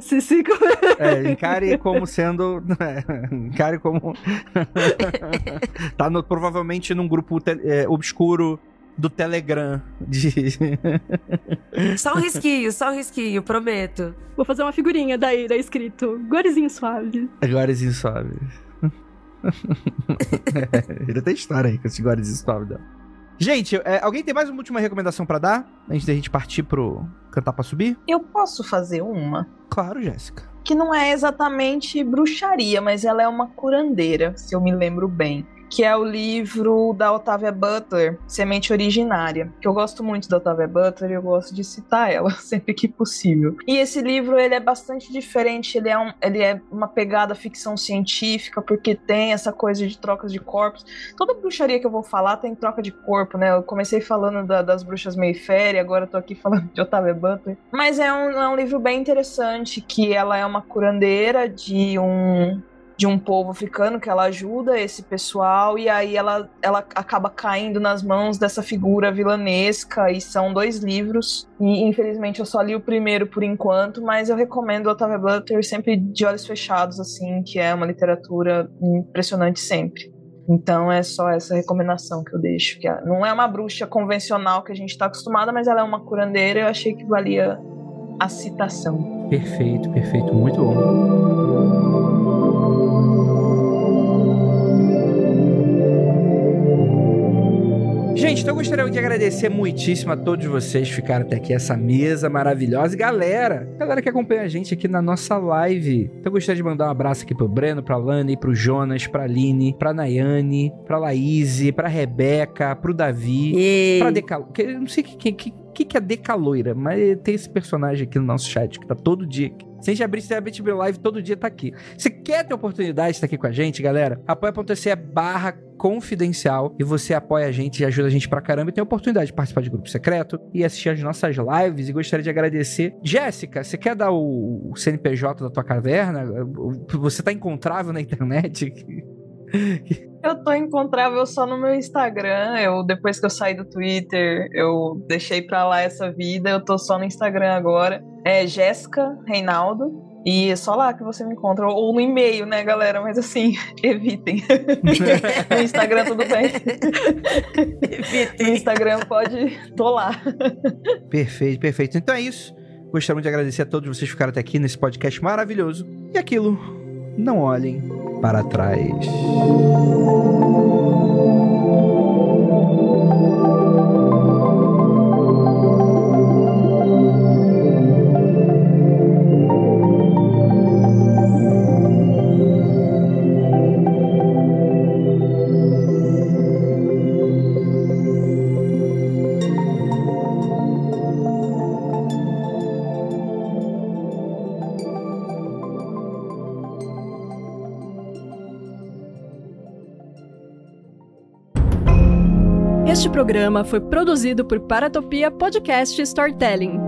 Encare como sendo... encare como... tá provavelmente num grupo obscuro do Telegram. Só um risquinho, prometo. Vou fazer uma figurinha da Ira escrito gorezinho suave. Gorezinho suave. Ele tem história aí com esse gorezinho suave dela. Gente, alguém tem mais uma última recomendação pra dar? Antes da gente partir pro Cantar Pra Subir? Eu posso fazer uma? Claro, Jéssica. Que não é exatamente bruxaria, mas ela é uma curandeira, se eu me lembro bem. Que é o livro da Octavia Butler, Semente Originária. Que eu gosto muito da Octavia Butler e eu gosto de citar ela sempre que possível. E esse livro, ele é bastante diferente, ele é uma pegada ficção científica, porque tem essa coisa de trocas de corpos. Toda bruxaria que eu vou falar tem troca de corpo, né? Eu comecei falando das bruxas Mayfair, agora eu tô aqui falando de Octavia Butler. Mas é um livro bem interessante, que ela é uma curandeira de um povo africano, que ela ajuda esse pessoal, e aí ela acaba caindo nas mãos dessa figura vilanesca, e são 2 livros, e infelizmente eu só li o primeiro por enquanto, mas eu recomendo Octavia Butler sempre de olhos fechados, assim, que é uma literatura impressionante sempre. Então é só essa recomendação que eu deixo, que não é uma bruxa convencional que a gente tá acostumada, mas ela é uma curandeira, eu achei que valia a citação. Perfeito, muito bom. Gente, então eu gostaria de agradecer muitíssimo a todos vocês que ficaram até aqui, essa mesa maravilhosa. E galera que acompanha a gente aqui na nossa live. Então eu gostaria de mandar um abraço aqui pro Breno, pra Lani, pro Jonas, pra Aline, pra Nayane, pra Laís, pra Rebeca, pro Davi, pra Decal... Eu não sei o que é Decaloira, mas tem esse personagem aqui no nosso chat que tá todo dia aqui. Se a gente abrir a Live, todo dia tá aqui. Se quer ter oportunidade de estar aqui com a gente, galera, apoia.se/confidencial e você apoia a gente e ajuda a gente pra caramba e tem a oportunidade de participar de grupo secreto e assistir as nossas lives. E gostaria de agradecer. Jéssica, você quer dar o CNPJ da tua caverna? Você tá encontrável na internet? Eu tô encontrável só no meu Instagram. Depois que eu saí do Twitter, eu deixei pra lá essa vida. Eu tô só no Instagram agora. É Jéssica Reinaldo. E é só lá que você me encontra. Ou no e-mail, né, galera? Mas assim, evitem. No Instagram tudo bem. No Instagram tô lá. Perfeito. Então é isso. Gostaria muito de agradecer a todos vocês que ficaram até aqui nesse podcast maravilhoso. E aquilo, não olhem para trás. Este programa foi produzido por Paratopia Podcast Storytelling.